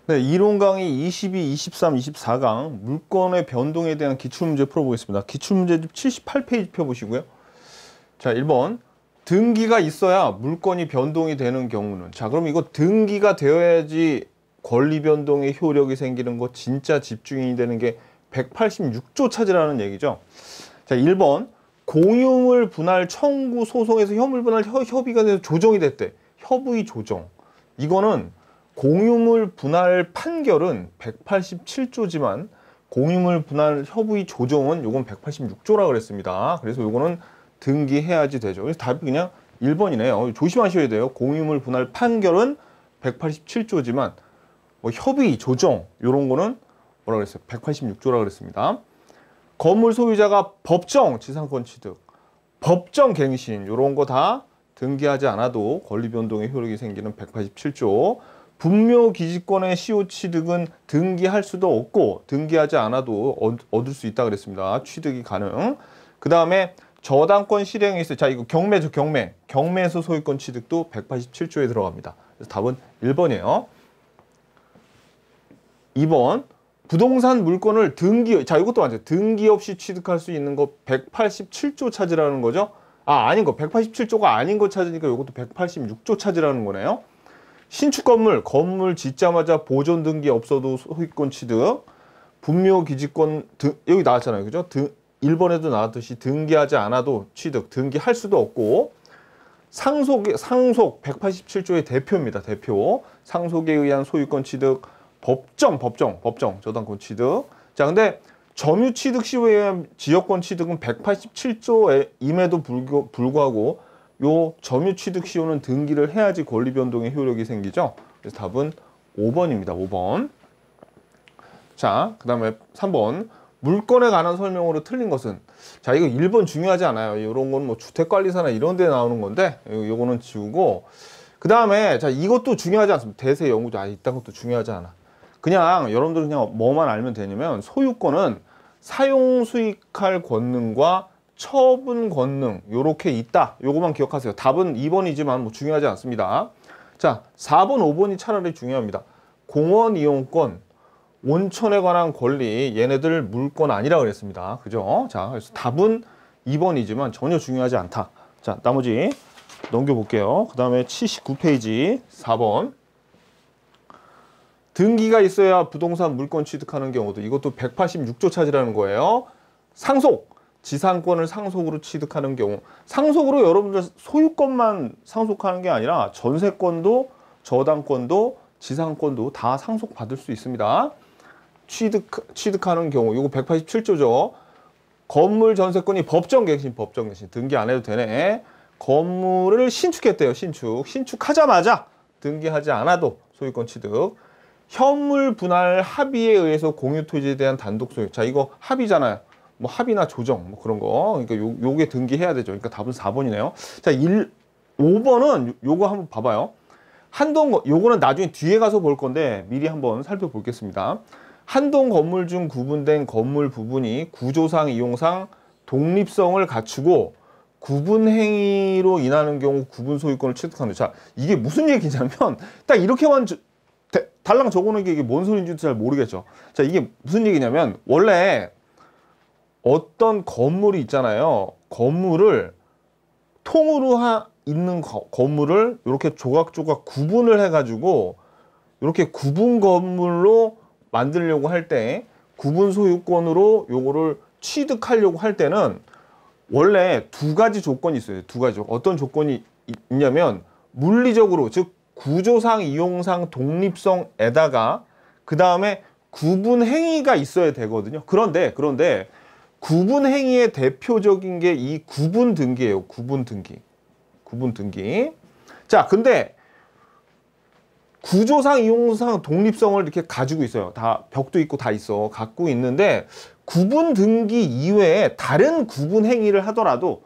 네, 이론 강의 22, 23, 24강 물건의 변동에 대한 기출문제 풀어보겠습니다. 기출문제집 78페이지 펴보시고요. 자, 1번. 등기가 있어야 물건이 변동이 되는 경우는. 자, 그럼 이거 등기가 되어야지 권리 변동의 효력이 생기는 거 진짜 집중이 되는 게 186조 찾으라는 얘기죠. 자, 1번. 공유물 분할 청구 소송에서 혐의 분할 협의가 돼서 조정이 됐대. 협의 조정. 이거는 공유물 분할 판결은 187조지만 공유물 분할 협의 조정은 요건 186조라 그랬습니다. 그래서 요거는 등기해야지 되죠. 그래서 답이 그냥 1번이네요. 조심하셔야 돼요. 공유물 분할 판결은 187조지만 뭐 협의 조정 요런 거는 뭐라 그랬어요? 186조라 그랬습니다. 건물 소유자가 법정 지상권 취득, 법정 갱신 요런 거 다 등기하지 않아도 권리 변동의 효력이 생기는 187조. 분묘 기지권의 시효 취득은 등기할 수도 없고 등기하지 않아도 얻을 수 있다 그랬습니다. 취득이 가능. 그 다음에 저당권 실행에 있어요. 자, 이거 경매죠, 경매. 경매에서 소유권 취득도 187조에 들어갑니다. 그래서 답은 1번이에요. 2번. 부동산 물건을 등기, 자, 이것도 맞아요. 등기 없이 취득할 수 있는 거 187조 찾으라는 거죠. 아, 아닌 거. 187조가 아닌 거 찾으니까 이것도 186조 찾으라는 거네요. 신축 건물, 건물 짓자마자 보존 등기 없어도 소유권 취득, 분묘 기지권 여기 나왔잖아요. 그죠? 1번에도 나왔듯이 등기하지 않아도 취득, 등기할 수도 없고, 상속 187조의 대표입니다. 대표. 상속에 의한 소유권 취득, 법정, 저당권 취득. 자, 근데 점유 취득 시효에 의한 지역권 취득은 187조임에도 불구하고 요 점유 취득 시효는 등기를 해야지 권리 변동의 효력이 생기죠. 그래서 답은 5번입니다. 5번. 자, 그 다음에 3번. 물건에 관한 설명으로 틀린 것은. 자, 이거 1번 중요하지 않아요. 이런 건 뭐 주택관리사나 이런 데 나오는 건데 요거는 지우고. 그 다음에 자, 이것도 중요하지 않습니다. 대세 연구자. 이딴 것도 중요하지 않아. 그냥 여러분들은 그냥 뭐만 알면 되냐면 소유권은 사용 수익할 권능과 처분 권능 요렇게 있다. 요거만 기억하세요. 답은 2번이지만 뭐 중요하지 않습니다. 자, 4번, 5번이 차라리 중요합니다. 공원 이용권, 온천에 관한 권리 얘네들 물건 아니라 그랬습니다. 그죠? 자, 그래서 답은 2번이지만 전혀 중요하지 않다. 자, 나머지 넘겨볼게요. 그 다음에 79페이지 4번. 등기가 있어야 부동산 물건 취득하는 경우도 이것도 186조 찾으라는 거예요. 상속. 지상권을 상속으로 취득하는 경우, 상속으로 여러분들 소유권만 상속하는 게 아니라 전세권도 저당권도 지상권도 다 상속받을 수 있습니다. 취득하는 경우 이거 187조죠. 건물 전세권이 법정 갱신 등기 안 해도 되네. 건물을 신축했대요. 신축하자마자 등기하지 않아도 소유권 취득. 현물 분할 합의에 의해서 공유 토지에 대한 단독 소유. 자, 이거 합의잖아요. 뭐 합의나 조정 뭐 그런 거. 그러니까 요게 등기해야 되죠. 그러니까 답은 4번이네요. 자, 5번은 요거 한번 봐봐요. 요거는 나중에 뒤에 가서 볼 건데 미리 한번 살펴보겠습니다. 한동 건물 중 구분된 건물 부분이 구조상 이용상 독립성을 갖추고 구분 행위로 인하는 경우 구분 소유권을 취득하는. 자, 이게 무슨 얘기냐면 딱 이렇게만 달랑 적어놓은 게 이게 뭔 소리인지 잘 모르겠죠. 자, 이게 무슨 얘기냐면 원래 어떤 건물이 있잖아요. 건물을 통으로 있는 건물을 이렇게 조각조각 구분을 해가지고 이렇게 구분 건물로 만들려고 할 때 구분 소유권으로 요거를 취득하려고 할 때는 원래 두 가지 조건이 있어요. 두 가지. 어떤 조건이 있냐면 물리적으로 즉 구조상 이용상 독립성에다가 그 다음에 구분 행위가 있어야 되거든요. 그런데 구분 행위의 대표적인 게 이 구분 등기예요. 구분 등기. 자, 근데 구조상 이용상 독립성을 이렇게 가지고 있어요. 다 벽도 있고 다 있어. 갖고 있는데 구분 등기 이외에 다른 구분 행위를 하더라도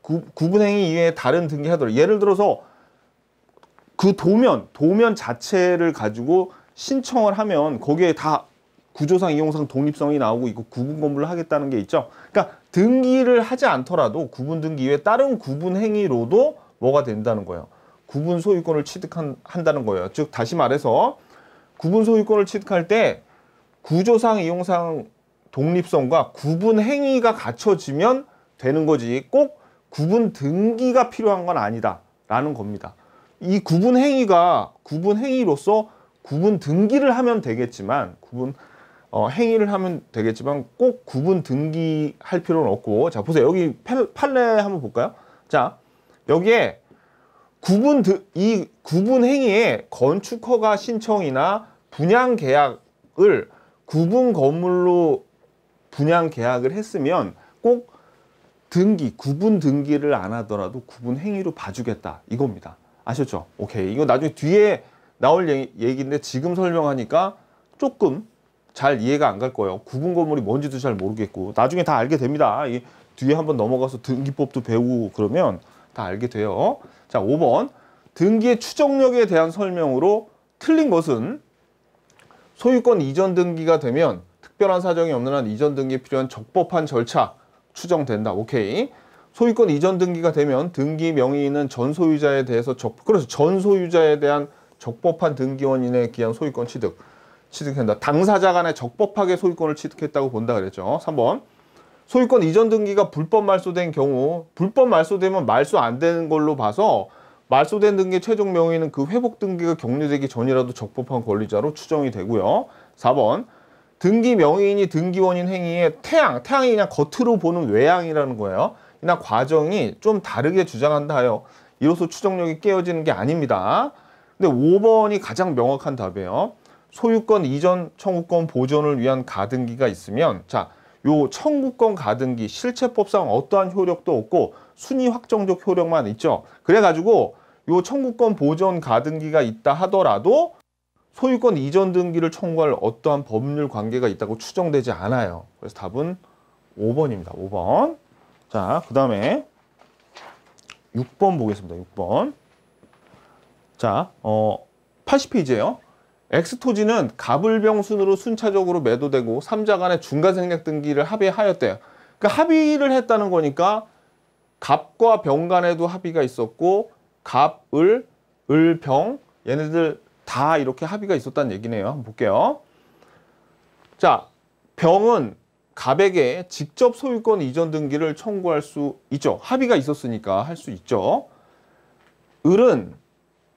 구분 행위 이외에 다른 등기 하더라도 예를 들어서 그 도면 자체를 가지고 신청을 하면 거기에 다 구조상 이용상 독립성이 나오고 이거 구분 건물을 하겠다는 게 있죠. 그러니까 등기를 하지 않더라도 구분 등기 이외에 다른 구분 행위로도 뭐가 된다는 거예요. 구분 소유권을 취득한다는 거예요. 즉 다시 말해서 구분 소유권을 취득할 때 구조상 이용상 독립성과 구분 행위가 갖춰지면 되는 거지 꼭 구분 등기가 필요한 건 아니다 라는 겁니다. 이 구분 행위로서 구분 등기를 하면 되겠지만 행위를 하면 되겠지만 꼭 구분 등기할 필요는 없고, 자 보세요. 여기 판례 한번 볼까요? 자 여기에 이 구분 행위에 건축허가 신청이나 분양 계약을 구분 건물로 분양 계약을 했으면 꼭 구분 등기를 안 하더라도 구분 행위로 봐주겠다 이겁니다. 아셨죠? 오케이. 이거 나중에 뒤에 나올 얘기인데 지금 설명하니까 조금 잘 이해가 안 갈 거예요. 구분 건물이 뭔지도 잘 모르겠고 나중에 다 알게 됩니다. 이 뒤에 한번 넘어가서 등기법도 배우고 그러면 다 알게 돼요. 자 5번 등기의 추정력에 대한 설명으로 틀린 것은 소유권 이전 등기가 되면 특별한 사정이 없는 한 이전 등기에 필요한 적법한 절차 추정된다. 오케이. 소유권 이전 등기가 되면 등기 명의인은 전 소유자에 대해서 그래서 전 소유자에 대한 적법한 등기원인에 기한 소유권 취득한다. 당사자 간에 적법하게 소유권을 취득했다고 본다 그랬죠. 3번 소유권 이전 등기가 불법 말소된 경우 불법 말소되면 말소 안 되는 걸로 봐서 말소된 등기 최종 명의는 그 회복 등기가 격리되기 전이라도 적법한 권리자로 추정이 되고요. 4번 등기 명의인이 등기원인 행위에 태양이 그냥 겉으로 보는 외양이라는 거예요. 이나 과정이 좀 다르게 주장한다 하여 이로써 추정력이 깨어지는 게 아닙니다. 근데 5번이 가장 명확한 답이에요. 소유권 이전 청구권 보존을 위한 가등기가 있으면 자, 요 청구권 가등기 실체법상 어떠한 효력도 없고 순위 확정적 효력만 있죠. 그래가지고 요 청구권 보존 가등기가 있다 하더라도 소유권 이전 등기를 청구할 어떠한 법률 관계가 있다고 추정되지 않아요. 그래서 답은 5번입니다. 5번. 자, 그 다음에 6번 보겠습니다. 6번. 자, 80페이지예요. X토지는 갑을병순으로 순차적으로 매도되고 3자 간의 중간생략 등기를 합의하였대요. 그러니까 합의를 했다는 거니까 갑과 병 간에도 합의가 있었고 갑, 을, 병 얘네들 다 이렇게 합의가 있었다는 얘기네요. 한번 볼게요. 자, 병은 갑에게 직접 소유권 이전 등기를 청구할 수 있죠. 합의가 있었으니까 할 수 있죠. 을은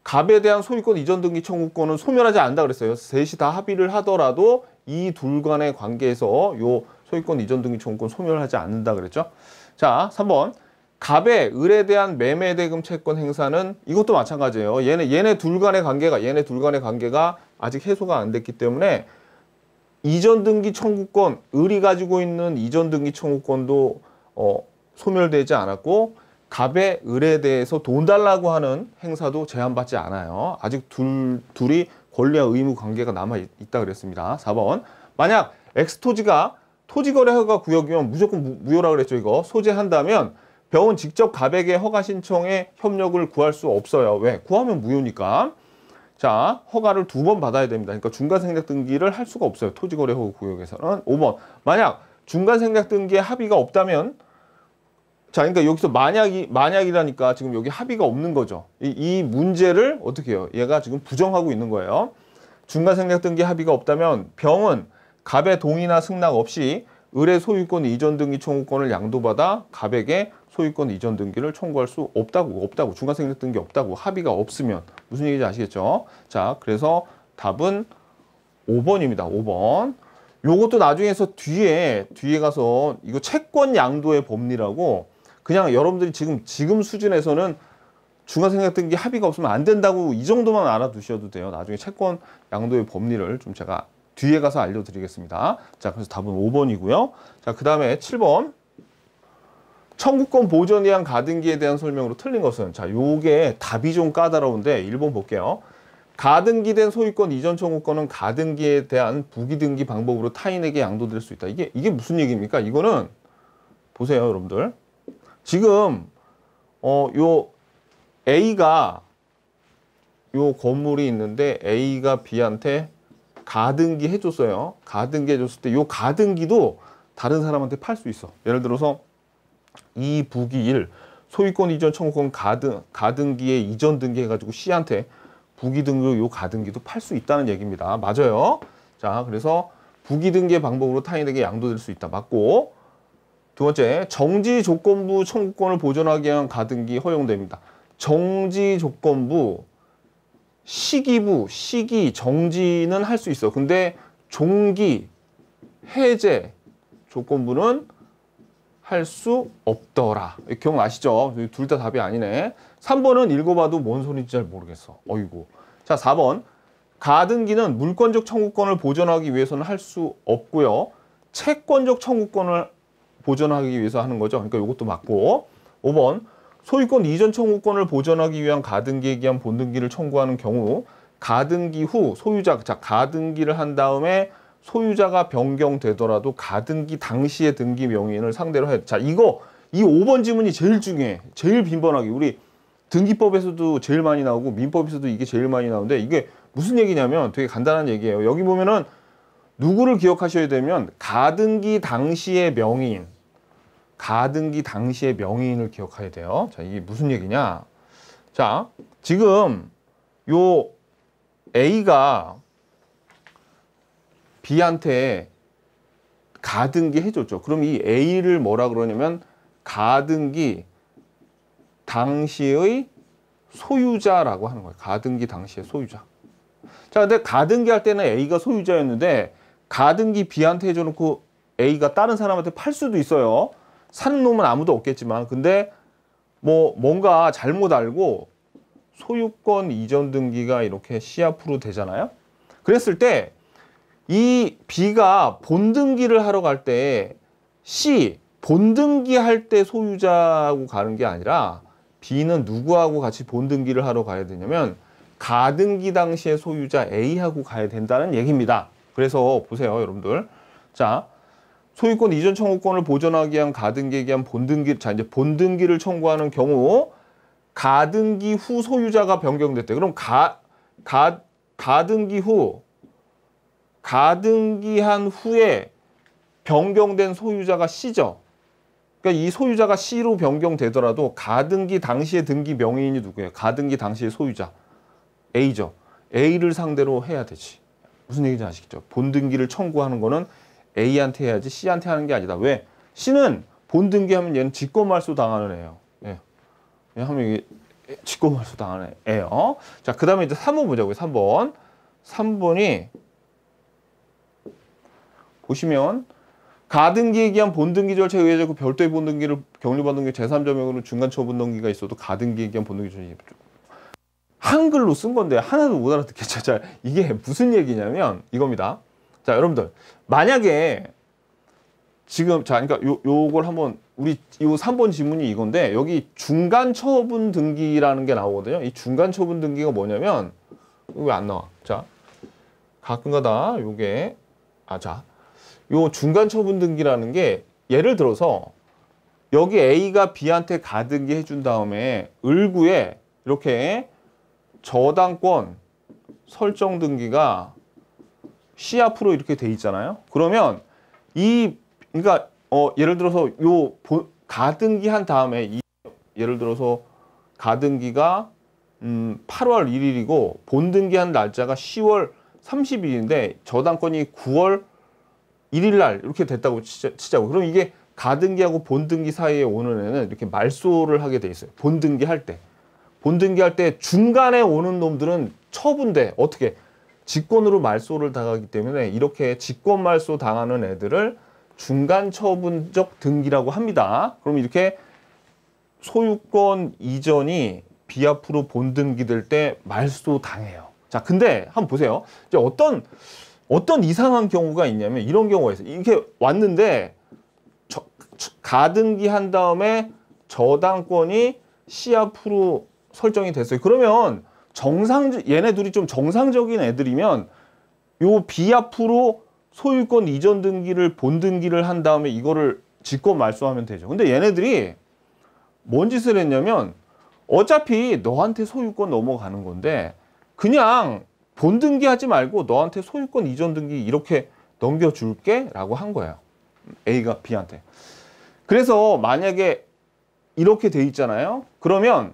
갑에 대한 소유권 이전 등기 청구권은 소멸하지 않는다 그랬어요. 셋이 다 합의를 하더라도 이 둘 간의 관계에서 요 소유권 이전 등기 청구권 소멸하지 않는다 그랬죠. 자, 3번. 갑의 을에 대한 매매 대금 채권 행사는 이것도 마찬가지예요. 얘네 둘 간의 관계가 아직 해소가 안 됐기 때문에 이전 등기 청구권, 을이 가지고 있는 이전 등기 청구권도 소멸되지 않았고 갑의 을에 대해서 돈 달라고 하는 행사도 제한받지 않아요. 아직 둘이 권리와 의무 관계가 남아있다 그랬습니다. 4번. 만약 X토지가 토지거래 허가 구역이면 무조건 무효라 그랬죠. 이거 소재한다면 병은 직접 갑에게 허가 신청에 협력을 구할 수 없어요. 왜? 구하면 무효니까. 자, 허가를 2번 받아야 됩니다. 그러니까 중간생략 등기를 할 수가 없어요. 토지거래 허가 구역에서는. 5번. 만약 중간생략 등기에 합의가 없다면 자, 그러니까 여기서 만약이라니까 지금 여기 합의가 없는 거죠. 이 문제를 어떻게 해요? 얘가 지금 부정하고 있는 거예요. 중간생략 등기 합의가 없다면 병은 갑의 동의나 승낙 없이 을의 소유권 이전 등기 청구권을 양도받아 갑에게 소유권 이전 등기를 청구할 수 없다고 중간생략 등기 없다고 합의가 없으면 무슨 얘기인지 아시겠죠? 자, 그래서 답은 5번입니다. 5번. 요것도 나중에서 뒤에 가서 이거 채권 양도의 법리라고 그냥 여러분들이 지금 수준에서는 중간생략 등기 합의가 없으면 안 된다고 이 정도만 알아두셔도 돼요. 나중에 채권 양도의 법리를 좀 제가 뒤에 가서 알려드리겠습니다. 자, 그래서 답은 5번이고요. 자, 그 다음에 7번. 청구권 보존에 대한 가등기에 대한 설명으로 틀린 것은 자, 요게 답이 좀 까다로운데 1번 볼게요. 가등기된 소유권 이전 청구권은 가등기에 대한 부기등기 방법으로 타인에게 양도될 수 있다. 이게 무슨 얘기입니까? 이거는 보세요, 여러분들. 지금 요 A가 요 건물이 있는데 A가 B한테 가등기 해줬어요. 가등기 해줬을 때 요 가등기도 다른 사람한테 팔 수 있어. 예를 들어서 이 부기 1 소유권 이전 청구권 가등기에 이전 등기 해가지고 C한테 부기등기로 요 가등기도 팔 수 있다는 얘기입니다. 맞아요. 자, 그래서 부기등기의 방법으로 타인에게 양도될 수 있다. 맞고. 두 번째, 정지 조건부 청구권을 보존하기 위한 가등기 허용됩니다. 정지 조건부, 시기부, 시기, 정지는 할 수 있어. 근데 종기, 해제 조건부는 할 수 없더라. 기억나시죠? 둘 다 답이 아니네. 3번은 읽어봐도 뭔 소리인지 잘 모르겠어. 어이구. 자, 4번. 가등기는 물권적 청구권을 보존하기 위해서는 할 수 없고요. 채권적 청구권을 보존하기 위해서 하는 거죠. 그러니까 이것도 맞고. 5번. 소유권 이전 청구권을 보존하기 위한 가등기에 기한 본등기를 청구하는 경우 가등기 후 소유자, 자, 가등기를 한 다음에 소유자가 변경되더라도 가등기 당시의 등기 명의인을 상대로 해야 돼. 자, 이 5번 지문이 제일 중요해. 제일 빈번하게. 우리 등기법에서도 제일 많이 나오고 민법에서도 이게 제일 많이 나오는데 이게 무슨 얘기냐면 되게 간단한 얘기예요. 여기 보면은 누구를 기억하셔야 되면 가등기 당시의 명의인. 가등기 당시의 명의인을 기억해야 돼요. 자, 이게 무슨 얘기냐? 자, 지금 요 A가 B한테 가등기 해줬죠. 그럼 이 A를 뭐라 그러냐면 가등기 당시의 소유자라고 하는 거예요. 가등기 당시의 소유자. 자, 근데 가등기 할 때는 A가 소유자였는데 가등기 B한테 해줘놓고 A가 다른 사람한테 팔 수도 있어요. 사는 놈은 아무도 없겠지만. 근데 뭔가 잘못 알고 소유권 이전 등기가 이렇게 C 앞으로 되잖아요. 그랬을 때 이 B가 본등기를 하러 갈 때 C 본등기 할 때 소유자하고 가는 게 아니라 B는 누구하고 같이 본등기를 하러 가야 되냐면 가등기 당시의 소유자 A하고 가야 된다는 얘기입니다. 그래서 보세요, 여러분들. 자, 소유권 이전 청구권을 보존하기 위한 가등기에 기한 본등기, 자, 이제 본등기를 청구하는 경우 가등기 후 소유자가 변경됐대. 그럼 가등기한 후에 변경된 소유자가 C죠. 그러니까 이 소유자가 C로 변경되더라도 가등기 당시의 등기 명의인이 누구예요? 가등기 당시의 소유자 A죠. A를 상대로 해야 되지. 무슨 얘기인지 아시겠죠? 본등기를 청구하는 거는 A한테 해야지 C한테 하는 게 아니다. 왜? C는 본등기하면 얘는 직권말소 당하는 애예요. 예. 하면 이게 직권말소 당하는 애예요. 자, 그 다음에 이제 3번 보자고요. 3번. 3번이 보시면 가등기에 기한 본등기 절차에 의해 그 별도의 본등기를 격리받은 게 제3자 명의로 중간처분 등기가 있어도 가등기에 기한 본등기 절차에 한글로 쓴 건데 하나도 못 알아듣겠죠. 자, 이게 무슨 얘기냐면 이겁니다. 자, 여러분들 만약에 지금 자, 그러니까 요걸 한번 우리 요 3번 지문이 이건데 여기 중간처분 등기라는 게 나오거든요. 이 중간처분 등기가 뭐냐면 왜 안 나와? 자, 가끔가다 요게 자, 요 중간처분 등기라는 게 예를 들어서 여기 A가 B한테 가등기 해준 다음에 을구에 이렇게 저당권 설정 등기가 C 앞으로 이렇게 돼 있잖아요. 그러면 그러니까 예를 들어서 가등기 한 다음에 예를 들어서 가등기가 8월 1일이고 본등기한 날짜가 10월 30일인데 저당권이 9월 1일 날 이렇게 됐다고 치자고. 그럼 이게 가등기하고 본등기 사이에 오는 애는 이렇게 말소를 하게 돼 있어요. 본등기 할 때. 본등기 할 때 중간에 오는 놈들은 처분돼. 어떻게? 직권으로 말소를 당하기 때문에 이렇게 직권 말소 당하는 애들을 중간 처분적 등기라고 합니다. 그럼 이렇게 소유권 이전이 B 앞으로 본등기 될 때 말소 당해요. 자, 근데 한번 보세요. 이제 어떤 이상한 경우가 있냐면 이런 경우가 있어요. 이렇게 왔는데 가등기 한 다음에 저당권이 C 앞으로 설정이 됐어요. 그러면 얘네 둘이 좀 정상적인 애들이면 요 B 앞으로 소유권 이전 등기를 본등기를 한 다음에 이거를 직권 말소하면 되죠. 근데 얘네들이 뭔 짓을 했냐면 어차피 너한테 소유권 넘어가는 건데 그냥 본등기 하지 말고 너한테 소유권 이전 등기 이렇게 넘겨줄게 라고 한 거예요. A가 B한테. 그래서 만약에 이렇게 돼 있잖아요. 그러면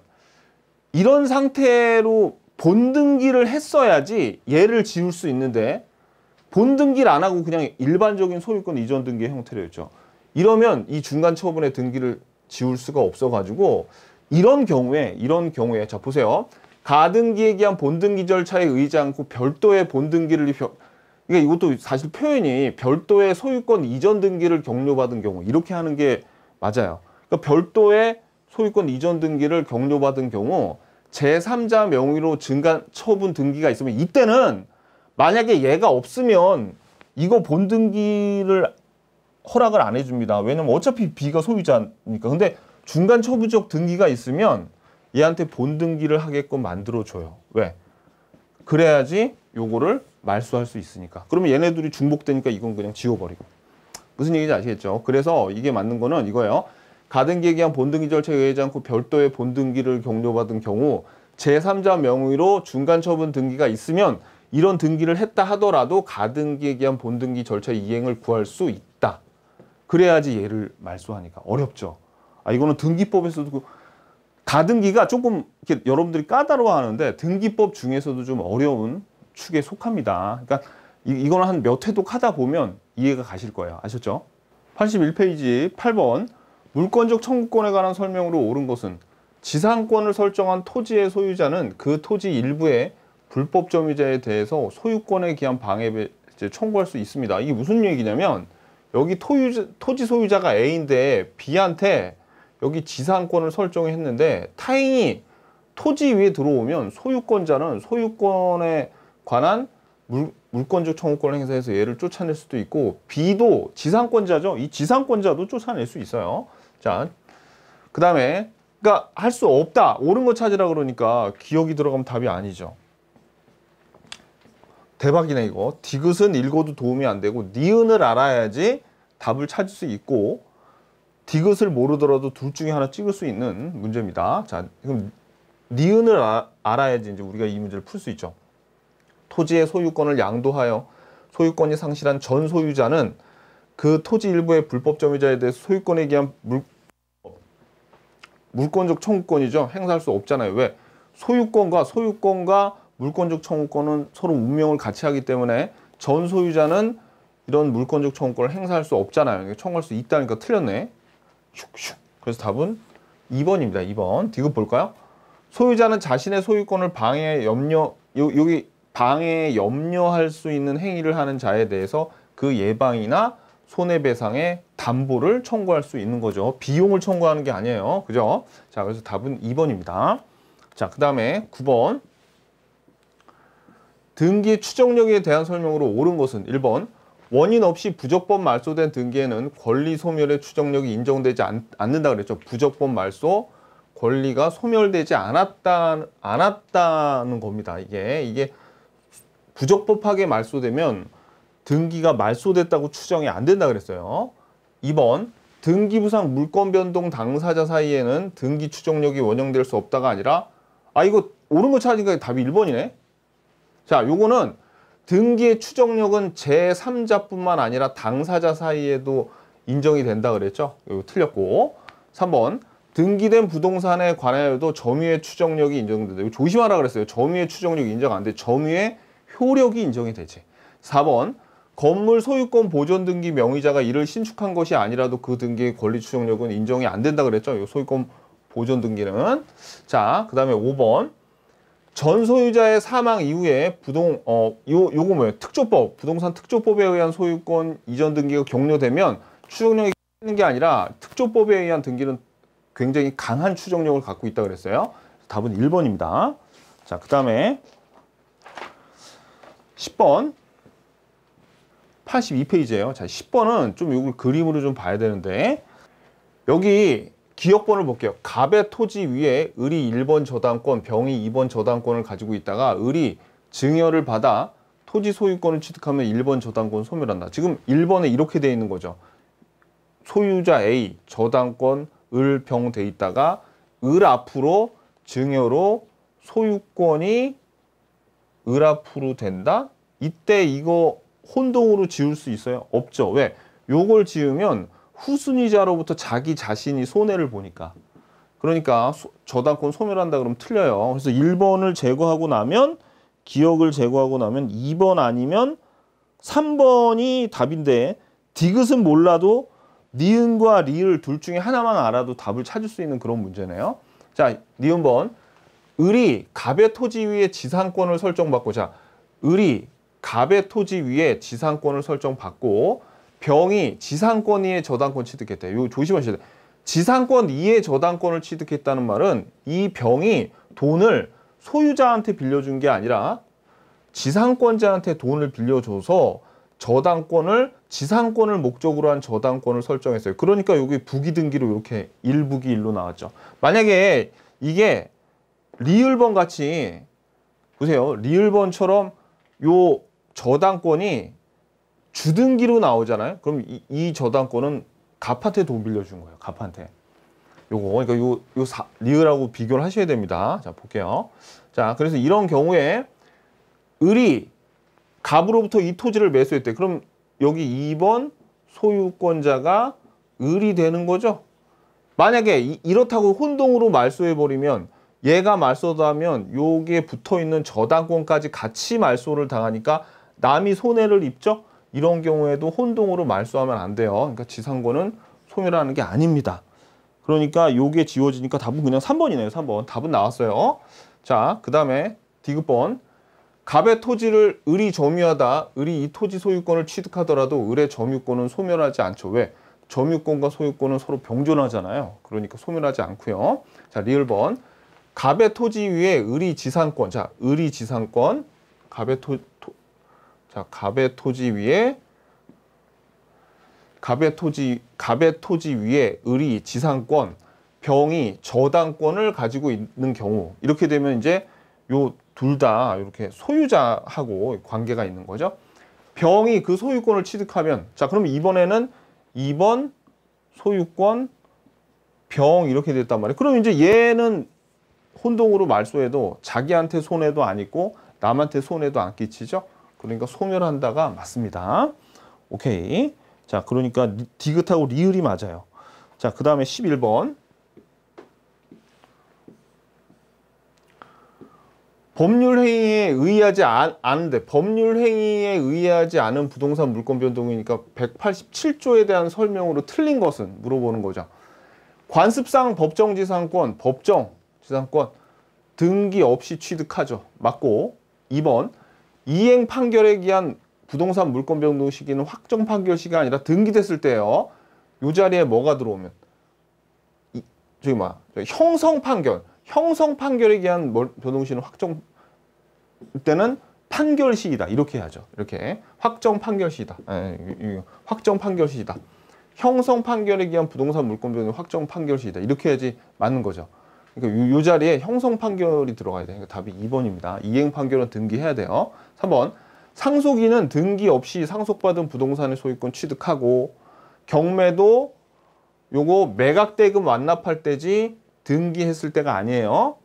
이런 상태로 본등기를 했어야지 얘를 지울 수 있는데 본등기를 안 하고 그냥 일반적인 소유권 이전 등기의 형태로 했죠. 이러면 이 중간 처분의 등기를 지울 수가 없어가지고 이런 경우에 자 보세요. 가등기에 기한 본등기 절차에 의지 않고 별도의 본등기를 그러니까 이것도 사실 표현이 별도의 소유권 이전 등기를 격려받은 경우 이렇게 하는 게 맞아요. 그러니까 별도의 소유권 이전 등기를 격려받은 경우 제3자 명의로 중간 처분 등기가 있으면 이때는 만약에 얘가 없으면 이거 본등기를 허락을 안 해줍니다. 왜냐면 어차피 B가 소유자니까. 근데 중간 처분적 등기가 있으면 얘한테 본등기를 하게끔 만들어줘요. 왜? 그래야지 요거를 말소할 수 있으니까. 그러면 얘네들이 중복되니까 이건 그냥 지워버리고. 무슨 얘기인지 아시겠죠? 그래서 이게 맞는 거는 이거예요. 가등기에 기한 본등기 절차에 의하지 않고 별도의 본등기를 격려받은 경우 제3자 명의로 중간 처분 등기가 있으면 이런 등기를 했다 하더라도 가등기에 기한 본등기 절차 이행을 구할 수 있다. 그래야지 얘를 말소하니까. 어렵죠. 이거는 등기법에서도 가등기가 조금 이렇게 여러분들이 까다로워하는데 등기법 중에서도 좀 어려운 축에 속합니다. 그러니까 이거는 한 몇 회독 하다 보면 이해가 가실 거예요. 아셨죠? 81페이지 8번 물권적 청구권에 관한 설명으로 옳은 것은 지상권을 설정한 토지의 소유자는 그 토지 일부의 불법 점유자에 대해서 소유권에 기한 방해를 청구할 수 있습니다. 이게 무슨 얘기냐면 여기 토지 소유자가 A인데 B한테 여기 지상권을 설정했는데 타인이 토지 위에 들어오면 소유권자는 소유권에 관한 물권적 청구권을 행사해서 얘를 쫓아낼 수도 있고 B도 지상권자죠. 이 지상권자도 쫓아낼 수 있어요. 자, 그 다음에 그러니까 할 수 없다. 옳은 거 찾으라 그러니까 기억이 들어가면 답이 아니죠. 대박이네 이거. 디귿은 읽어도 도움이 안 되고 니은을 알아야지 답을 찾을 수 있고 디귿을 모르더라도 둘 중에 하나 찍을 수 있는 문제입니다. 자, 그럼 니은을 알아야지 이제 우리가 이 문제를 풀 수 있죠. 토지의 소유권을 양도하여 소유권이 상실한 전 소유자는 그 토지 일부의 불법 점유자에 대해서 소유권에 기한 물권적 청구권이죠. 행사할 수 없잖아요. 왜? 소유권과 물권적 청구권은 서로 운명을 같이 하기 때문에 전 소유자는 이런 물권적 청구권을 행사할 수 없잖아요. 청구할 수 있다니까 틀렸네. 슉슉. 그래서 답은 2번입니다. 2번. 디귿 볼까요? 소유자는 자신의 소유권을 여기 방해에 염려할 수 있는 행위를 하는 자에 대해서 그 예방이나 손해배상의 담보를 청구할 수 있는 거죠. 비용을 청구하는 게 아니에요. 그죠? 자, 그래서 답은 2번입니다. 자, 그 다음에 9번. 등기의 추정력에 대한 설명으로 옳은 것은 1번. 원인 없이 부적법 말소된 등기에는 권리 소멸의 추정력이 인정되지 않는다 그랬죠. 부적법 말소, 권리가 소멸되지 않았다는 겁니다. 이게 부적법하게 말소되면 등기가 말소됐다고 추정이 안 된다 그랬어요. 2번. 등기부상 물권 변동 당사자 사이에는 등기 추정력이 원형될 수 없다가 아니라 이거 옳은 거 찾으니까 답이 1번이네. 자, 요거는 등기의 추정력은 제3자뿐만 아니라 당사자 사이에도 인정이 된다 그랬죠. 이거 틀렸고. 3번. 등기된 부동산에 관하여도 점유의 추정력이 인정된다. 이거 조심하라 그랬어요. 점유의 추정력이 인정 안 돼. 점유의 효력이 인정이 되지. 4번. 건물 소유권 보존 등기 명의자가 이를 신축한 것이 아니라도 그 등기의 권리 추정력은 인정이 안 된다 그랬죠. 이 소유권 보존 등기는. 자, 그 다음에 5번. 전 소유자의 사망 이후에 요거 뭐예요? 특조법, 부동산 특조법에 의한 소유권 이전 등기가 격려되면 추정력이 있는 게 아니라 특조법에 의한 등기는 굉장히 강한 추정력을 갖고 있다 그랬어요. 답은 1번입니다. 자, 그 다음에 10번. 82페이지예요. 자, 10번은 좀 이걸 그림으로 좀 봐야 되는데 여기 기억번을 볼게요. 갑의 토지 위에 을이 1번 저당권, 병이 2번 저당권을 가지고 있다가 을이 증여를 받아 토지 소유권을 취득하면 1번 저당권 소멸한다. 지금 1번에 이렇게 돼 있는 거죠. 소유자 A, 저당권 을, 병 돼 있다가 을 앞으로 증여로 소유권이 을 앞으로 된다? 이때 이거 혼동으로 지울 수 있어요? 없죠. 왜? 요걸 지으면 후순위자로부터 자기 자신이 손해를 보니까. 그러니까 저당권 소멸한다 그러면 틀려요. 그래서 1번을 제거하고 나면 기억을 제거하고 나면 2번 아니면 3번이 답인데 디귿은 몰라도 니은과 리을 둘 중에 하나만 알아도 답을 찾을 수 있는 그런 문제네요. 자, 니은번. 을이 갑의 토지 위에 지상권을 설정받고, 자, 을이 갑의 토지 위에 지상권을 설정받고 병이 지상권 위에 저당권 취득했대. 이거 조심하셔야 돼. 지상권 이에 저당권을 취득했다는 말은 이 병이 돈을 소유자한테 빌려준 게 아니라 지상권자한테 돈을 빌려줘서 저당권을 지상권을 목적으로 한 저당권을 설정했어요. 그러니까 여기 부기등기로 이렇게 1부기 1로 나왔죠. 만약에 이게 리을번 같이 보세요. 리을번처럼 요 저당권이 주등기로 나오잖아요. 그럼 이 저당권은 갑한테 돈 빌려준 거예요. 갑한테. 요거 그러니까 리을하고 비교를 하셔야 됩니다. 자, 볼게요. 자, 그래서 이런 경우에 을이 갑으로부터 이 토지를 매수했대. 그럼 여기 2번 소유권자가 을이 되는 거죠. 만약에 이렇다고 혼동으로 말소해버리면 얘가 말소도 하면 요게 붙어있는 저당권까지 같이 말소를 당하니까 남이 손해를 입죠. 이런 경우에도 혼동으로 말소하면 안 돼요. 그러니까 지상권은 소멸하는 게 아닙니다. 그러니까 요게 지워지니까 답은 그냥 3번이네요. 3번. 답은 나왔어요. 자, 그 다음에 디귿번. 갑의 토지를 을이 점유하다 을이 이 토지 소유권을 취득하더라도 을의 점유권은 소멸하지 않죠. 왜? 점유권과 소유권은 서로 병존하잖아요. 그러니까 소멸하지 않고요. 자, 리을번. 갑의 토지 위에 을이 지상권. 자, 을이 지상권. 갑의 토지 위에 갑의 토지 위에 을이 지상권, 병이 저당권을 가지고 있는 경우. 이렇게 되면 이제 요 둘 다 이렇게 소유자하고 관계가 있는 거죠. 병이 그 소유권을 취득하면, 자, 그럼 이번에는 2번 소유권 병 이렇게 됐단 말이에요. 그럼 이제 얘는 혼동으로 말소해도 자기한테 손해도 안 있고 남한테 손해도 안 끼치죠. 그러니까 소멸한다가 맞습니다. 오케이. 자, 그러니까 디귿하고 리을이 맞아요. 자, 그 다음에 11번. 법률행위에 의하지 않은데 법률행위에 의하지 않은 부동산 물권 변동이니까 187조에 대한 설명으로 틀린 것은 물어보는 거죠. 관습상 법정지상권, 법정지상권 등기 없이 취득하죠. 맞고 2번 이행 판결에 기한 부동산 물권 변동 시기는 확정 판결 시기가 아니라 등기됐을 때예요. 이 자리에 뭐가 들어오면 형성 판결에 기한 변동 시기는 확정 때는 판결 시기다. 이렇게 해야죠. 이렇게 확정 판결 시기다. 확정 판결 시기다. 형성 판결에 기한 부동산 물권 변동 확정 판결 시기다. 이렇게 해야지 맞는 거죠. 그러니까 요 자리에 형성 판결이 들어가야 돼요. 그러니까 답이 2번입니다. 이행 판결은 등기해야 돼요. 3번. 상속인은 등기 없이 상속받은 부동산의 소유권 취득하고 경매도 요거 매각대금 완납할 때지 등기했을 때가 아니에요.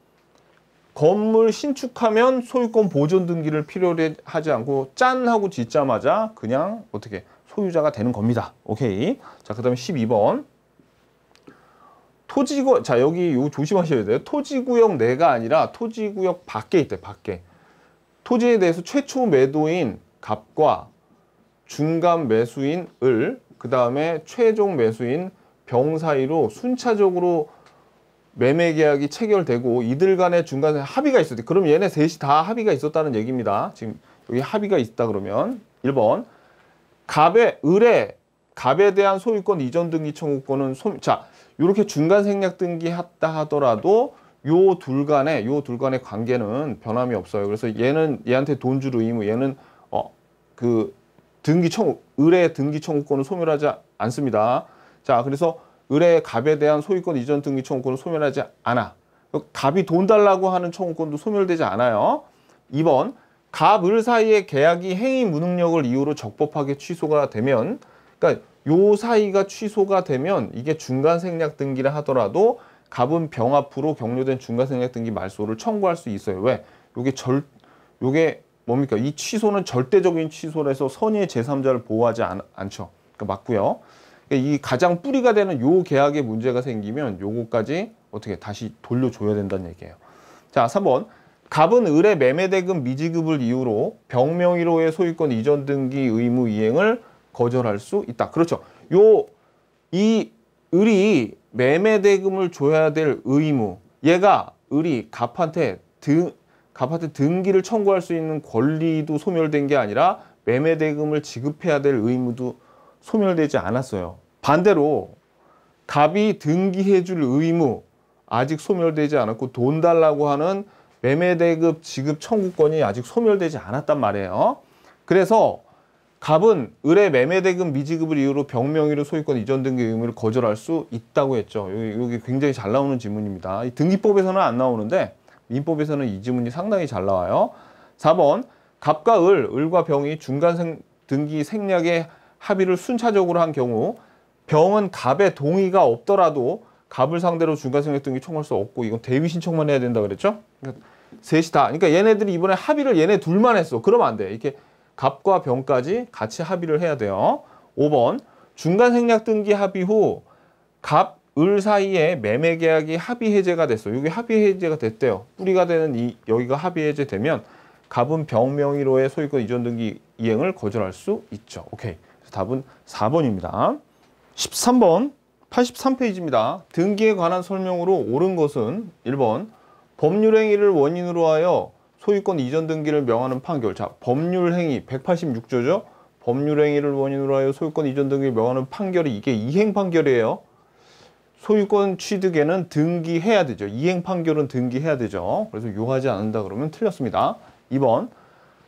건물 신축하면 소유권 보존 등기를 필요로 하지 않고 짠 하고 짓자마자 그냥 어떻게 소유자가 되는 겁니다. 오케이. 자, 그 다음에 12번. 토지구, 자, 여기 요 조심하셔야 돼요. 토지구역 내가 아니라 토지구역 밖에 있대, 밖에. 토지에 대해서 최초 매도인 갑과 중간 매수인 을, 그 다음에 최종 매수인 병 사이로 순차적으로 매매 계약이 체결되고 이들 간의 중간에 합의가 있었대. 그럼 얘네 셋이 다 합의가 있었다는 얘기입니다. 지금 여기 합의가 있다 그러면 1번. 갑에 대한 소유권 이전 등기 청구권은 자, 이렇게 중간 생략 등기했다 하더라도 요 둘 간의 관계는 변함이 없어요. 그래서 얘는 얘한테 돈 줄 의무, 얘는 그 을의 등기 청구권은 소멸하지 않습니다. 자, 그래서 을의 갑에 대한 소유권 이전 등기 청구권은 소멸하지 않아. 갑이 돈 달라고 하는 청구권도 소멸되지 않아요. 2번. 갑, 을 사이의 계약이 행위 무능력을 이유로 적법하게 취소가 되면, 그러니까 요 사이가 취소가 되면 이게 중간 생략 등기를 하더라도 갑은 병 앞으로 격려된 중간 생략 등기 말소를 청구할 수 있어요. 왜? 요게 뭡니까? 이 취소는 절대적인 취소라서 선의의 제3자를 보호하지 않죠. 그러니까 맞고요. 이 가장 뿌리가 되는 요 계약에 문제가 생기면 요거까지 어떻게 다시 돌려줘야 된다는 얘기예요. 자, 3번. 갑은 을의 매매대금 미지급을 이유로 병명의로의 소유권 이전 등기 의무 이행을 거절할 수 있다. 그렇죠. 이 을이 매매대금을 줘야 될 의무, 얘가 을이 갑한테 등기를 청구할 수 있는 권리도 소멸된 게 아니라 매매대금을 지급해야 될 의무도 소멸되지 않았어요. 반대로 갑이 등기해줄 의무 아직 소멸되지 않았고 돈 달라고 하는 매매대금 지급 청구권이 아직 소멸되지 않았단 말이에요. 그래서 갑은 을의 매매대금 미지급을 이유로 병명의로 소유권 이전 등기 의무를 거절할 수 있다고 했죠. 여기 굉장히 잘 나오는 지문입니다. 이 등기법에서는 안 나오는데 민법에서는 이 지문이 상당히 잘 나와요. 4번. 갑과 을과 병이 중간 등기 생략의 합의를 순차적으로 한 경우 병은 갑의 동의가 없더라도 갑을 상대로 중간 생략 등기 청구할 수 없고 이건 대위 신청만 해야 된다 그랬죠? 그러니까 셋이 다. 그러니까 얘네들이 이번에 합의를 얘네 둘만 했어. 그러면 안 돼. 이렇게 갑과 병까지 같이 합의를 해야 돼요. 5번. 중간 생략 등기 합의 후 갑, 을 사이에 매매 계약이 합의 해제가 됐어. 여기 합의 해제가 됐대요. 뿌리가 되는 여기가 합의 해제되면 갑은 병명의로의 소유권 이전 등기 이행을 거절할 수 있죠. 오케이. 그래서 답은 4번입니다. 13번 83페이지입니다. 등기에 관한 설명으로 옳은 것은 1번 법률행위를 원인으로 하여 소유권 이전 등기를 명하는 판결. 자, 법률행위 186조죠. 법률행위를 원인으로 하여 소유권 이전 등기를 명하는 판결이 이게 이행 판결이에요. 소유권 취득에는 등기해야 되죠. 이행 판결은 등기해야 되죠. 그래서 요하지 않는다 그러면 틀렸습니다. 2번